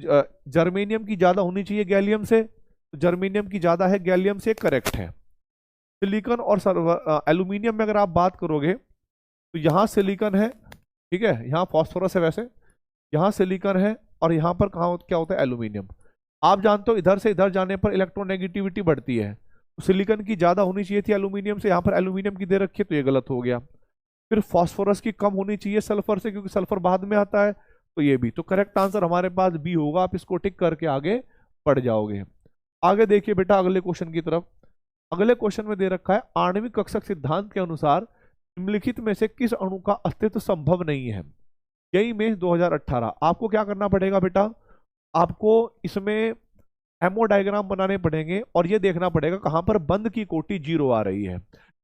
जर्मेनियम की ज्यादा होनी चाहिए गैलियम से, तो जर्मेनियम की ज्यादा है गैलियम से, करेक्ट है। सिलिकॉन और एल्यूमिनियम में अगर आप बात करोगे, तो यहाँ सिलिकॉन है, ठीक है, यहाँ फॉस्फोरस है वैसे, यहाँ सिलिकॉन है, और यहाँ पर कहाँ क्या होता है, एल्यूमिनियम। आप जानते हो इधर से इधर जाने पर इलेक्ट्रोनेगेटिविटी बढ़ती है, तो सिलिकॉन की ज्यादा होनी चाहिए थी एल्यूमिनियम से, यहाँ पर एल्यूमिनियम की दे रखी है, तो ये गलत हो गया। फिर फास्फोरस की कम होनी चाहिए सल्फर से, क्योंकि सल्फर बाद में आता है, तो ये भी, तो करेक्ट आंसर हमारे पास बी होगा। आप इसको टिक करके आगे बढ़ जाओगे। आगे देखिए बेटा अगले क्वेश्चन की तरफ। अगले क्वेश्चन में दे रखा है, आणविक कक्षक सिद्धांत के अनुसार निम्नलिखित में से किस अणु का अस्तित्व संभव नहीं है। यही में 2018। आपको क्या करना पड़ेगा बेटा, आपको इसमें हेमोडायग्राम बनाने पड़ेंगे, और ये देखना पड़ेगा कहां पर बंद की कोटि जीरो आ रही है।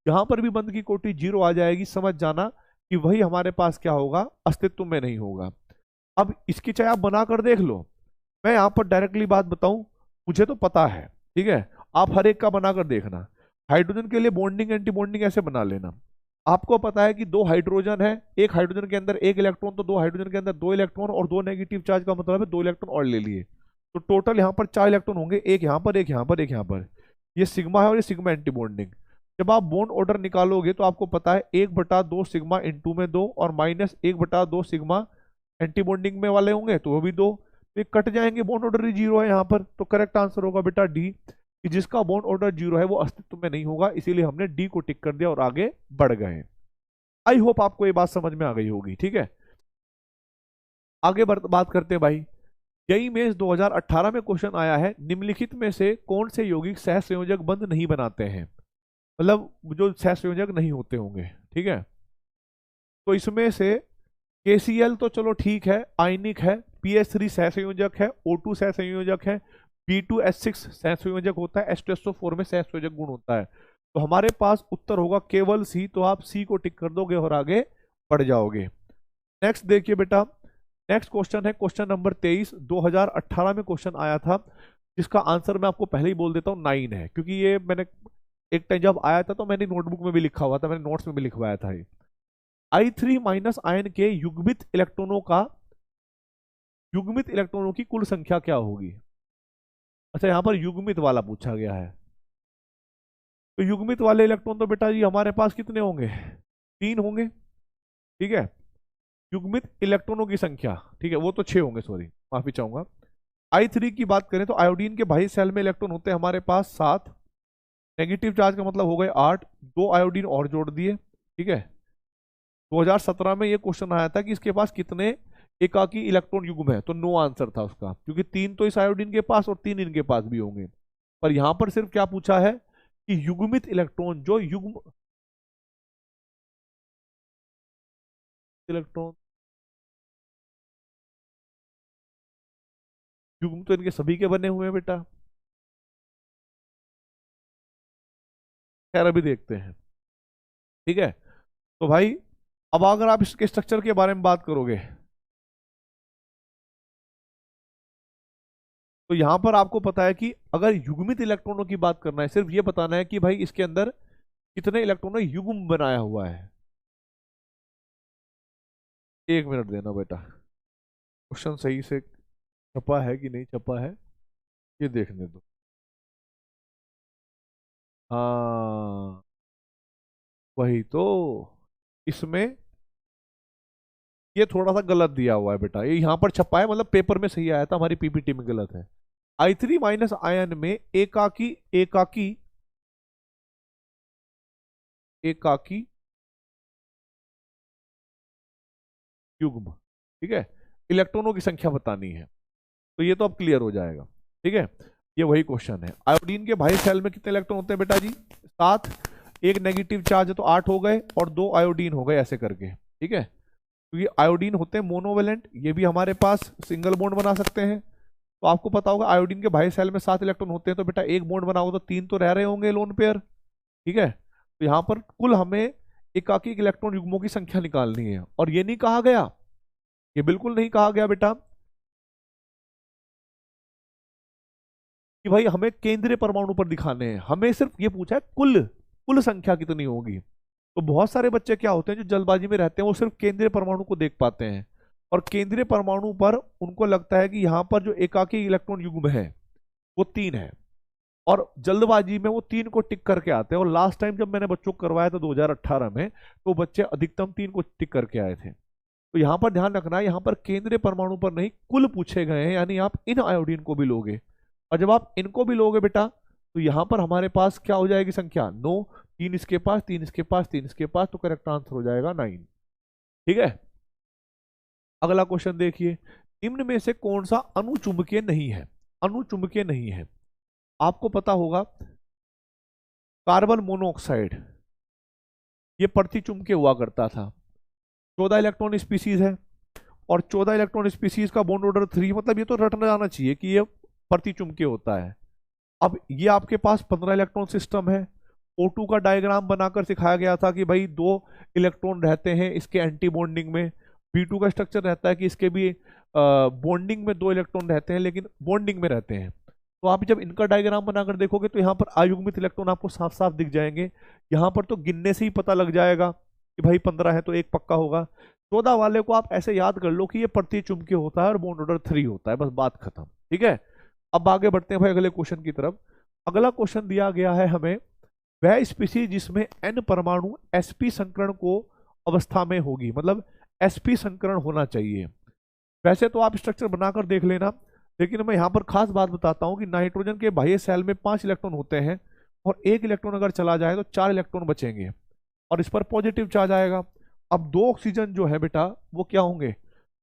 जहां पर भी बंद की कोटि जीरो आ जाएगी, समझ जाना कि वही हमारे पास क्या होगा, अस्तित्व में नहीं होगा। अब इसकी चाहे आप बनाकर देख लो, मैं यहां पर डायरेक्टली बात बताऊं, मुझे तो पता है, ठीक है, आप हर एक का बनाकर देखना। हाइड्रोजन के लिए बॉन्डिंग एंटी बॉन्डिंग ऐसे बना लेना। आपको पता है कि दो हाइड्रोजन है, एक हाइड्रोजन के अंदर एक इलेक्ट्रॉन, तो दो हाइड्रोजन के अंदर दो इलेक्ट्रॉन, और दो नेगेटिव चार्ज का मतलब है दो इलेक्ट्रॉन और ले लिए, तो टोटल यहाँ पर चार इलेक्ट्रॉन होंगे, एक यहाँ पर, एक यहाँ पर, एक यहाँ पर। ये सिग्मा है और ये सिग्मा एंटी बॉन्डिंग। जब आप बॉन्ड ऑर्डर निकालोगे तो आपको पता है 1/2 सिग्मा इंटू में 2, और -1/2 सिग्मा एंटी बॉन्डिंग में वाले होंगे, तो वो भी 2, तो ये कट जाएंगे, बॉन्ड ऑर्डर ही जीरो है यहाँ पर, तो करेक्ट आंसर होगा बेटा डी, कि जिसका बॉन्ड ऑर्डर जीरो है वो अस्तित्व में नहीं होगा, इसीलिए हमने डी को टिक कर दिया और आगे बढ़ गए। आई होप आपको ये बात समझ में आ गई होगी। ठीक है, आगे बात करते हैं भाई। यही में 2018 में क्वेश्चन आया है, निम्नलिखित में से कौन से यौगिक सहसंयोजक बंध नहीं बनाते हैं, मतलब जो सहसंयोजक नहीं होते होंगे। ठीक है, तो इसमें से KCl तो चलो ठीक है, आयनिक है, PH3 सहसंयोजक है, O2 सहसंयोजक है, B2H6 सहसंयोजक होता है, H2SO4 में सहसंयोजक गुण होता है। तो हमारे पास उत्तर होगा केवल सी, तो आप सी को टिक कर दोगे और आगे बढ़ जाओगे। नेक्स्ट देखिए बेटा, नेक्स्ट क्वेश्चन है क्वेश्चन नंबर 23। 2018 में क्वेश्चन आया था, जिसका आंसर मैं आपको पहले ही बोल देता हूँ 9 है, क्योंकि ये मैंने एक टाइम जब आया था तो मैंने नोटबुक में भी लिखा हुआ था, मैंने नोट्स में भी लिखवाया था। I3- आयन के युग्मित इलेक्ट्रॉनों की कुल संख्या क्या होगी। अच्छा, यहाँ पर युग्मित वाला पूछा गया है, तो युग्मित वाले इलेक्ट्रॉन तो बेटा जी हमारे पास कितने होंगे, 3 होंगे। ठीक है, युग्मित इलेक्ट्रॉनों की संख्या, ठीक है, वो तो 6 होंगे, सॉरी माफी चाहूंगा। I3 की बात करें तो आयोडीन के बाह्य सेल में इलेक्ट्रॉन होते हैं हमारे पास 7, नेगेटिव चार्ज का मतलब हो गए 8, 2 आयोडीन और जोड़ दिए। ठीक है, 2017 में ये क्वेश्चन आया था कि इसके पास कितने एकाकी इलेक्ट्रॉन युग्म है, तो नो आंसर था उसका, क्योंकि 3 तो इस आयोडीन के पास और 3 इनके पास भी होंगे। पर यहां पर सिर्फ क्या पूछा है कि युग्मित इलेक्ट्रॉन, जो युग्म इलेक्ट्रॉन, युग्म तो इनके सभी के बने हुए हैं बेटा। खैर अभी देखते हैं। ठीक है, तो भाई अब अगर आप इसके स्ट्रक्चर के बारे में बात करोगे, तो यहां पर आपको पता है कि अगर युग्मित इलेक्ट्रॉनों की बात करना है, सिर्फ ये बताना है कि भाई इसके अंदर कितने इलेक्ट्रॉनों युग्म बनाया हुआ है। 1 मिनट देना बेटा, क्वेश्चन सही से छपा है कि नहीं छपा है ये देखने दो। हाँ, वही तो, इसमें ये थोड़ा सा गलत दिया हुआ है बेटा, ये यहाँ पर छपा है, मतलब पेपर में सही आया था, हमारी पीपीटी में गलत है। I3 माइनस आयन में एकाकी एकाकी एकाकी युग्म, ठीक है, इलेक्ट्रॉनों की संख्या बतानी है। तो ये तो अब क्लियर हो जाएगा, ठीक है। ये वही क्वेश्चन है। आयोडीन के बाह्य शेल में कितने इलेक्ट्रॉन होते हैं बेटा जी? 7। एक नेगेटिव चार्ज है तो 8 हो गए, और 2 आयोडीन हो गए, ऐसे करके, ठीक है। क्योंकि आयोडीन होते हैं मोनोवेलेंट, ये भी हमारे पास सिंगल बॉन्ड बना सकते हैं। तो आपको पता होगा आयोडीन के बाह्य शेल में 7 इलेक्ट्रॉन होते हैं, तो बेटा एक बॉन्ड बनाओगे तो 3 तो रह रहे होंगे लोन पेयर, ठीक है। तो यहाँ पर कुल हमें एकाकी इलेक्ट्रॉन युग्मों की संख्या निकालनी है, और ये नहीं कहा गया, ये बिल्कुल नहीं कहा गया बेटा कि भाई हमें केंद्रीय परमाणु पर दिखाने हैं, हमें सिर्फ ये पूछा है कुल कुल संख्या कितनी होगी। तो बहुत सारे बच्चे क्या होते हैं जो जल्दबाजी में रहते हैं, वो सिर्फ केंद्रीय परमाणु को देख पाते हैं, और केंद्रीय परमाणु पर उनको लगता है कि यहाँ पर जो एकाकी इलेक्ट्रॉन युग्म है वो 3 है, और जल्दबाजी में वो 3 को टिक करके आते हैं। और लास्ट टाइम जब मैंने बच्चों को करवाया था 2018 में, तो बच्चे अधिकतम 3 को टिक करके आए थे। तो यहाँ पर ध्यान रखना है, यहाँ पर केंद्रीय परमाणु पर नहीं कुल पूछे गए हैं, यानी आप इन आयोडीन को भी लोगे, और जब आप इनको भी लोगे बेटा, तो यहाँ पर हमारे पास क्या हो जाएगी संख्या? 9। 3 इसके पास, 3 इसके पास, 3 इसके पास, तो करेक्ट आंसर हो जाएगा 9, ठीक है। अगला क्वेश्चन देखिए, निम्न में से कौन सा अणुचुंबकीय नहीं है? अणुचुंबकीय नहीं है, आपको पता होगा कार्बन मोनोऑक्साइड, ये प्रतिचुंबकीय हुआ करता था। 14 इलेक्ट्रॉन स्पीसीज है, और 14 इलेक्ट्रॉन स्पीसीज का बॉन्ड ऑर्डर 3, मतलब ये तो रटना जाना चाहिए कि ये प्रतिचुंबकीय होता है। अब ये आपके पास 15 इलेक्ट्रॉन सिस्टम है। O2 का डायग्राम बनाकर सिखाया गया था कि भाई 2 इलेक्ट्रॉन रहते हैं इसके एंटी बॉन्डिंग में। B2 का स्ट्रक्चर रहता है कि इसके भी बॉन्डिंग में 2 इलेक्ट्रॉन रहते हैं, लेकिन बॉन्डिंग में रहते हैं। तो आप जब इनका डायग्राम बनाकर देखोगे तो यहाँ पर अयुग्मित इलेक्ट्रॉन आपको साफ साफ दिख जाएंगे। यहाँ पर तो गिनने से ही पता लग जाएगा कि भाई 15 है तो एक पक्का होगा। 14 वाले को आप ऐसे याद कर लो कि ये प्रतिचुंबकीय होता है और बॉन्ड ऑर्डर 3 होता है, बस बात खत्म, ठीक है। अब आगे बढ़ते हैं भाई अगले क्वेश्चन की तरफ। अगला क्वेश्चन दिया गया है हमें, वह स्पीसीज जिसमें n परमाणु sp संकरण को अवस्था में होगी, मतलब sp संकरण होना चाहिए। वैसे तो आप स्ट्रक्चर बनाकर देख लेना, लेकिन मैं यहाँ पर खास बात बताता हूँ कि नाइट्रोजन के बाह्य शेल में 5 इलेक्ट्रॉन होते हैं, और 1 इलेक्ट्रॉन अगर चला जाए तो 4 इलेक्ट्रॉन बचेंगे, और इस पर पॉजिटिव चार्ज आएगा। अब 2 ऑक्सीजन जो है बेटा वो क्या होंगे?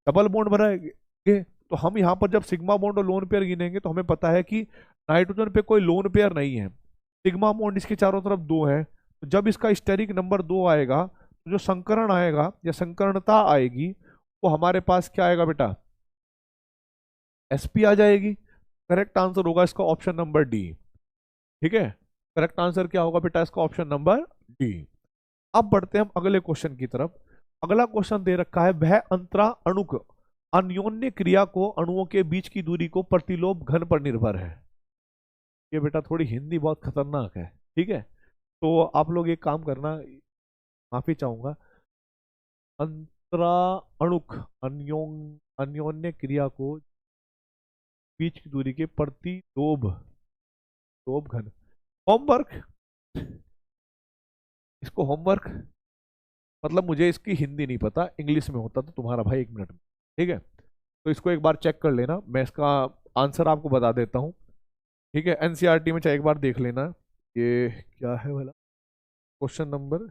डबल बॉन्ड बनाएंगे। तो हम यहाँ पर जब सिग्मा बॉन्ड और लोन पेयर गिनेंगे तो हमें पता है कि नाइट्रोजन पे कोई लोन पेयर नहीं है, सिग्मा बॉन्ड इसके चारों तरफ 2 है। तो जब इसका स्टेरिक नंबर 2 आएगा, तो जो संकरण आएगा या संकरणता आएगी वो हमारे पास क्या आएगा बेटा? sp आ जाएगी। करेक्ट आंसर होगा इसका ऑप्शन नंबर डी, ठीक है। करेक्ट आंसर क्या होगा बेटा इसका? Option number D. अब बढ़ते हैं हम अगले क्वेश्चन की तरफ। अगला क्वेश्चन दे रखा है, वह अंतरा अणुक अन्योन्य क्रिया को अणुओं के बीच की दूरी को प्रतिलोम घन पर निर्भर है। ये बेटा थोड़ी हिंदी बहुत खतरनाक है, ठीक है। तो आप लोग एक काम करना, माफी चाहूंगा, अंतरा अणुक अन्योन्य क्रिया को बीच की दूरी के प्रतिलोम घन। होमवर्क, इसको होमवर्क मतलब मुझे इसकी हिंदी नहीं पता, इंग्लिश में होता तो तुम्हारा भाई 1 मिनट में, ठीक है। तो इसको एक बार चेक कर लेना, मैं इसका आंसर आपको बता देता हूँ, ठीक है। एनसीईआरटी में चाहे एक बार देख लेना। ये क्या है वाला क्वेश्चन नंबर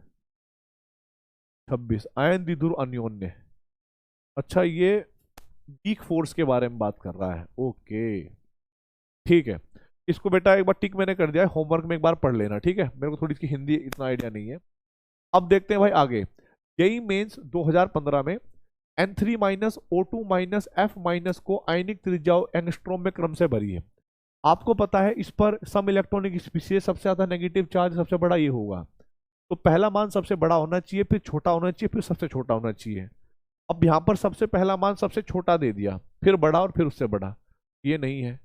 26, आयन द्विध्रुव अन्योन्य। अच्छा, ये वीक फोर्स के बारे में बात कर रहा है, ओके, ठीक है। इसको बेटा एक बार टिक मैंने कर दिया है, होमवर्क में एक बार पढ़ लेना, ठीक है। मेरे को थोड़ी इसकी हिंदी इतना आइडिया नहीं है। अब देखते हैं भाई आगे। जेई मेंस 2015 में N3 minus O2 minus F minus को आयनिक त्रिज्याओं एंगस्ट्रॉम में क्रम से भरी है। आपको पता है इस पर सम इलेक्ट्रॉनिक स्पीसीज सबसे ज्यादा नेगेटिव चार्ज सबसे बड़ा ये होगा। तो पहला मान सबसे बड़ा होना चाहिए, फिर छोटा होना चाहिए, फिर सबसे छोटा होना चाहिए। अब यहाँ पर सबसे पहला मान सबसे छोटा दे दिया, फिर बड़ा और फिर उससे बड़ा, ये नहीं है।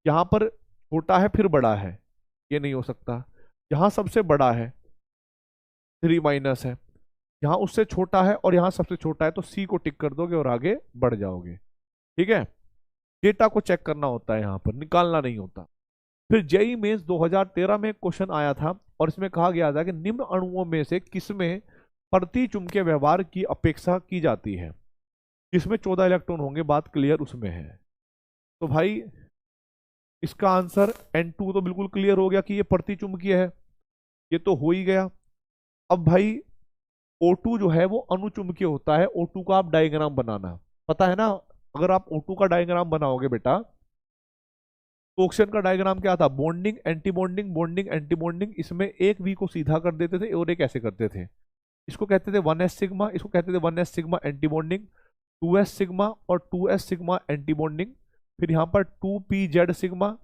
यहाँ पर छोटा है फिर बड़ा है, ये नहीं हो सकता। यहाँ सबसे बड़ा है 3 माइनस है, यहाँ उससे छोटा है और यहाँ सबसे छोटा है, तो सी को टिक कर दोगे और आगे बढ़ जाओगे, ठीक है। डेटा को चेक करना होता है, यहाँ पर निकालना नहीं होता। फिर जेई मेंस 2013 में क्वेश्चन आया था और इसमें कहा गया था कि निम्न अणुओं में से किसमें प्रतिचुंबकीय व्यवहार की अपेक्षा की जाती है। इसमें 14 इलेक्ट्रॉन होंगे, बात क्लियर उसमें है। तो भाई इसका आंसर N2 तो बिल्कुल क्लियर हो गया कि ये प्रतिचुंबकीय है, ये तो हो ही गया। अब भाई O2 जो है वो अनुचुंबकीय होता है। O2 का आप डायग्राम बनाना पता है ना। अगर आप O2 का डायग्राम बनाओगे बेटा, तो ऑक्सीजन का डायग्राम क्या था, bonding anti bonding, bonding anti bonding. इसमें एक वी को सीधा कर देते थे और एक ऐसे करते थे। इसको कहते थे 1s सिग्मा, इसको कहते थे 1s sigma anti bonding, 2s sigma और 2s सिग्मा एंटी बॉन्डिंग। फिर यहाँ पर 2pz सिग्मा,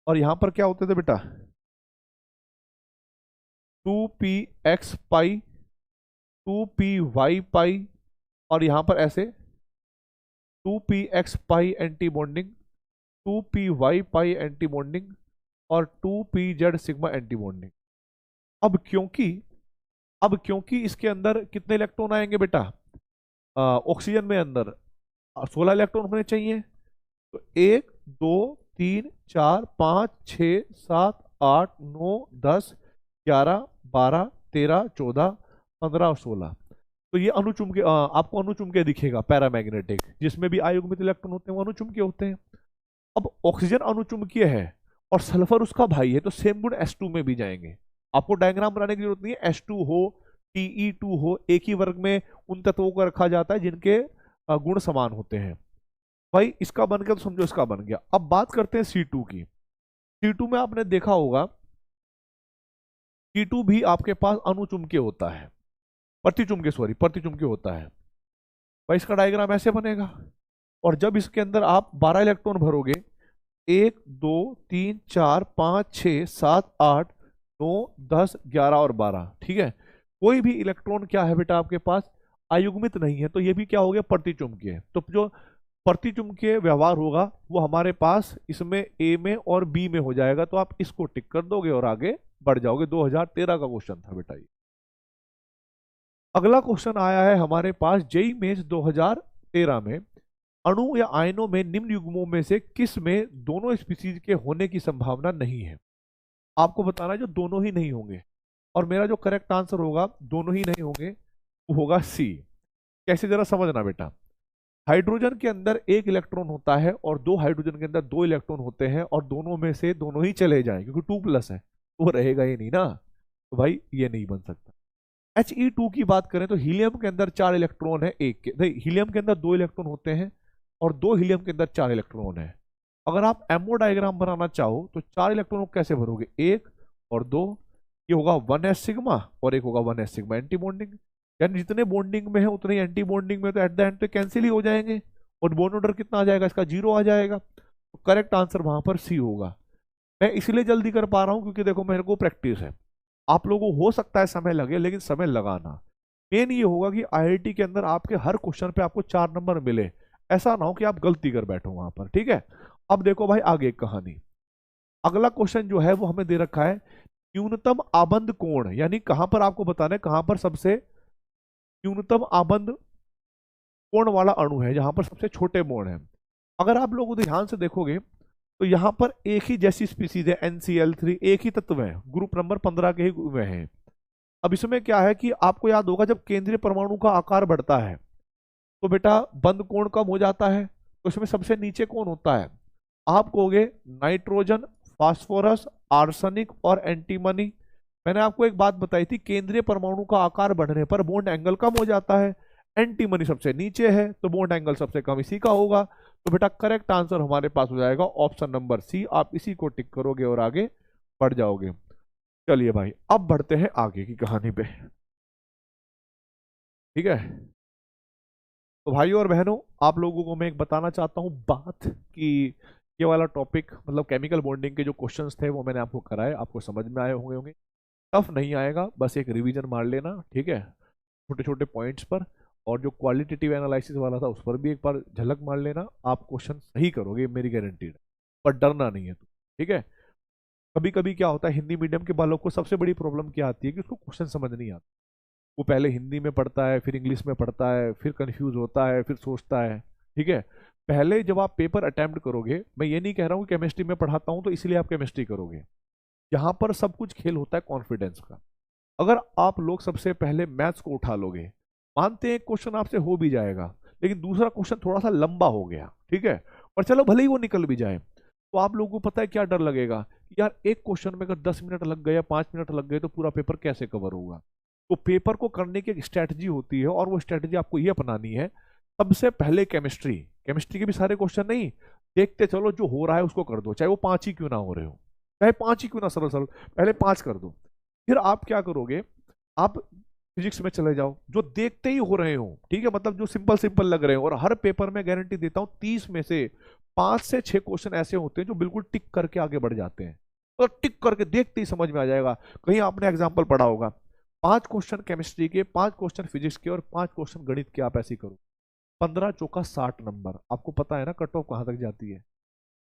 और यहाँ पर क्या होते थे बेटा, 2px पाई, 2py पाई, और यहाँ पर ऐसे 2px पाई एंटी बॉन्डिंग, 2py पाई एंटी बॉन्डिंग, और 2pz सिग्मा एंटी बॉन्डिंग। अब क्योंकि इसके अंदर कितने इलेक्ट्रॉन आएंगे बेटा, ऑक्सीजन में अंदर 16 इलेक्ट्रॉन होने चाहिए। तो 1 2 3 4 5 6 7 8 9 10 11 12 13 14 15 और 16। तो ये अनुचुंबकीय, आपको अनुचुंबकीय दिखेगा पैरामैग्नेटिक, जिसमें भी अयुग्मित इलेक्ट्रॉन होते हैं वो अनुचुंबकीय होते हैं। अब ऑक्सीजन अनुचुंबकीय है और सल्फर उसका भाई है, तो सेम गुण H2 में भी जाएंगे। आपको डायग्राम बनाने की जरूरत नहीं है। H2 हो, Te2 हो, एक ही वर्ग में उन तत्वों को रखा जाता है जिनके गुण समान होते हैं। भाई इसका बन गया तो समझो इसका बन गया। अब बात करते हैं C2 की। C2 में आपने देखा होगा, C2 भी आपके पास अनुचुंबकीय होता है, प्रतिचुंबकीय होता है। भाई इसका डायग्राम ऐसे बनेगा, और जब इसके अंदर आप 12 इलेक्ट्रॉन भरोगे, 1 2 3 4 5 6 7 8 9 10 11 और 12, ठीक है। कोई भी इलेक्ट्रॉन क्या है बेटा आपके पास, अयुग्मित नहीं है, तो ये भी क्या हो गया, प्रतिचुंबकीय। तो जो प्रतिचुंबकीय व्यवहार होगा वो हमारे पास इसमें ए में और बी में हो जाएगा। तो आप इसको टिक कर दोगे और आगे बढ़ जाओगे। 2013 का क्वेश्चन था बेटा ये। अगला क्वेश्चन आया है हमारे पास जेईई मेंस 2013 में, अणु या आयनों में निम्न युग्मों में से किस में दोनों स्पीसीज के होने की संभावना नहीं है। आपको बताना है जो दोनों ही नहीं होंगे, और मेरा जो करेक्ट आंसर होगा दोनों ही नहीं होंगे वो होगा सी। कैसे, जरा समझना बेटा। हाइड्रोजन के अंदर एक इलेक्ट्रॉन होता है और दो हाइड्रोजन के अंदर दो इलेक्ट्रॉन होते हैं, और दोनों में से दोनों ही चले जाएं क्योंकि 2+ है, तो वो रहेगा ही नहीं ना। तो भाई ये नहीं बन सकता। He2 की बात करें तो हीलियम के अंदर 4 इलेक्ट्रॉन है, एक के नहीं, हीलियम के अंदर 2 इलेक्ट्रॉन होते हैं और 2 हीलियम के अंदर 4 इलेक्ट्रॉन है। अगर आप एमओ डायग्राम बनाना चाहो तो 4 इलेक्ट्रॉन को कैसे भरोगे, 1 और 2, ये होगा 1s सिग्मा और एक होगा 1s सिग्मा एंटी बॉन्डिंग। यानी जितने बॉन्डिंग में है उतने एंटी बॉन्डिंग में, तो एट द एंड पे कैंसिल ही हो जाएंगे, और बॉन्ड ऑर्डर कितना आ जाएगा, इसका 0 आ जाएगा। तो करेक्ट आंसर वहां पर सी होगा। मैं इसलिए जल्दी कर पा रहा हूं क्योंकि देखो मेरे को प्रैक्टिस है। आप लोगों को हो सकता है समय लगे, लेकिन समय लगाना मेन ये होगा कि आईआईटी के अंदर आपके हर क्वेश्चन पे आपको 4 नंबर मिले। ऐसा ना हो कि आप गलती कर बैठो वहां पर, ठीक है। अब देखो भाई आगे एक कहानी। अगला क्वेश्चन जो है वो हमें दे रखा है न्यूनतम आबंध कोण, यानी कहां पर आपको बताना है कहां पर सबसे न्यूनतम आबंध कोण वाला अणु है, जहां पर सबसे छोटे मोड़ है। अगर आप लोग ध्यान से देखोगे तो यहां पर एक ही जैसी स्पीसीज है NCl3, एक ही तत्व है, ग्रुप नंबर 15 के ही में है। अब इसमें क्या है कि आपको याद होगा जब केंद्रीय परमाणु का आकार बढ़ता है तो बेटा बंद कोण कम हो जाता है। तो इसमें सबसे नीचे कौन होता है, आप कहोगे नाइट्रोजन, फास्फोरस, आर्सेनिक और एंटीमनी। मैंने आपको एक बात बताई थी, केंद्रीय परमाणु का आकार बढ़ने पर बॉन्ड एंगल कम हो जाता है। एंटीमनी सबसे नीचे है तो बॉन्ड एंगल सबसे कम इसी का होगा। तो बेटा करेक्ट आंसर हमारे पास हो जाएगा ऑप्शन नंबर सी। आप इसी को टिक करोगे और आगे बढ़ जाओगे। चलिए भाई अब बढ़ते हैं आगे की कहानी पे, ठीक है। तो भाइयों और बहनों, आप लोगों को मैं एक बताना चाहता हूँ बात कि ये वाला टॉपिक मतलब केमिकल बॉन्डिंग के जो क्वेश्चंस थे वो मैंने आपको कराए, आपको समझ में आए होंगे। टफ नहीं आएगा, बस एक रिवीजन मार लेना, ठीक है, छोटे छोटे पॉइंट्स पर। और जो क्वालिटेटिव एनालिसिस वाला था उस पर भी एक बार झलक मार लेना। आप क्वेश्चन सही करोगे मेरी गारंटीड, पर डरना नहीं है, ठीक है। कभी कभी क्या होता है, हिंदी मीडियम के बालों को सबसे बड़ी प्रॉब्लम क्या आती है कि उसको क्वेश्चन समझ नहीं आता। वो पहले हिंदी में पढ़ता है, फिर इंग्लिश में पढ़ता है, फिर कंफ्यूज होता है, फिर सोचता है, ठीक है। पहले जब आप पेपर अटेम्प्ट करोगे, मैं ये नहीं कह रहा हूँ कि केमिस्ट्री में पढ़ाता हूँ तो इसलिए आप केमिस्ट्री करोगे, यहाँ पर सब कुछ खेल होता है कॉन्फिडेंस का। अगर आप लोग सबसे पहले मैथ्स को उठा लोगे, मानते हैं क्वेश्चन आपसे हो भी जाएगा, लेकिन दूसरा क्वेश्चन थोड़ा सा लंबा हो गया, ठीक है, और चलो भले ही वो निकल भी जाए, तो आप लोगों को पता है क्या डर लगेगा कि यार एक क्वेश्चन में अगर 10 मिनट लग गए या 5 मिनट लग गए तो पूरा पेपर कैसे कवर होगा। तो पेपर को करने की एक स्ट्रैटेजी होती है, और वो स्ट्रैटेजी आपको ये अपनानी है। सबसे पहले केमिस्ट्री, केमिस्ट्री के भी सारे क्वेश्चन नहीं, देखते चलो जो हो रहा है उसको कर दो, चाहे वो 5 ही क्यों ना हो रहे हो, चाहे 5 ही क्यों ना, सरल सरल पहले 5 कर दो। फिर आप क्या करोगे, आप फिजिक्स में चले जाओ जो देखते ही हो रहे हो, ठीक है, मतलब जो सिंपल सिंपल लग रहे हो, और हर पेपर में गारंटी देता हूं 30 में से 5 से 6 क्वेश्चन ऐसे होते हैं जो बिल्कुल टिक करके आगे बढ़ जाते हैं, तो टिक करके देखते ही समझ में आ जाएगा। कहीं आपने एग्जाम्पल पढ़ा होगा, 5 क्वेश्चन केमिस्ट्री के, 5 क्वेश्चन फिजिक्स के और 5 क्वेश्चन गणित के, आप ऐसे ही करो, 15 चौका 60 नंबर। आपको पता है ना कट ऑफ कहाँ तक जाती है,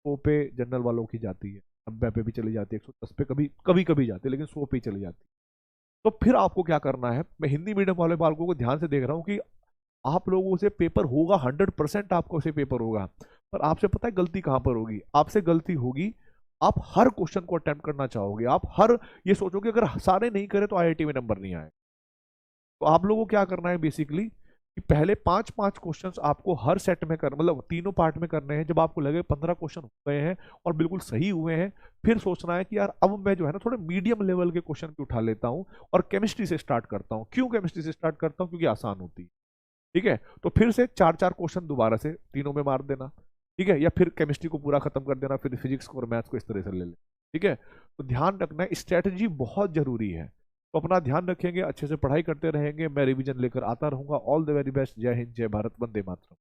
100 पे जनरल वालों की जाती है, 90 पे भी चली जाती है, 110 पे कभी कभी कभी जाती है, लेकिन 100 पे ही चली जाती है। तो फिर आपको क्या करना है, मैं हिंदी मीडियम वाले बालकों को ध्यान से देख रहा हूँ कि आप लोगों से पेपर होगा, 100% आपको से पेपर होगा, पर आपसे पता है गलती कहाँ पर होगी, आपसे गलती होगी, आप हर क्वेश्चन को अटेम्प्ट करना चाहोगे, आप हर ये सोचोगे अगर सारे नहीं करे तो आईआईटी में नंबर नहीं आए। तो आप लोगों को क्या करना है बेसिकली, कि पहले 5-5 क्वेश्चंस आपको हर सेट में कर, मतलब तीनों पार्ट में करने हैं। जब आपको लगे 15 क्वेश्चन हो गए हैं और बिल्कुल सही हुए हैं, फिर सोचना है कि यार अब मैं जो है ना थोड़े मीडियम लेवल के क्वेश्चन भी उठा लेता हूँ और केमिस्ट्री से स्टार्ट करता हूँ। क्यों केमिस्ट्री से स्टार्ट करता हूँ, क्योंकि आसान होती है, ठीक है। तो फिर से 4-4 क्वेश्चन दोबारा से तीनों में मार देना, ठीक है, या फिर केमिस्ट्री को पूरा खत्म कर देना, फिर फिजिक्स को और मैथ्स को इस तरह से ले लें, ठीक है। तो ध्यान रखना है, स्ट्रेटजी बहुत जरूरी है। तो अपना ध्यान रखेंगे, अच्छे से पढ़ाई करते रहेंगे, मैं रिवीजन लेकर आता रहूंगा। All the very best. जय हिंद, जय भारत, वंदे मातरम।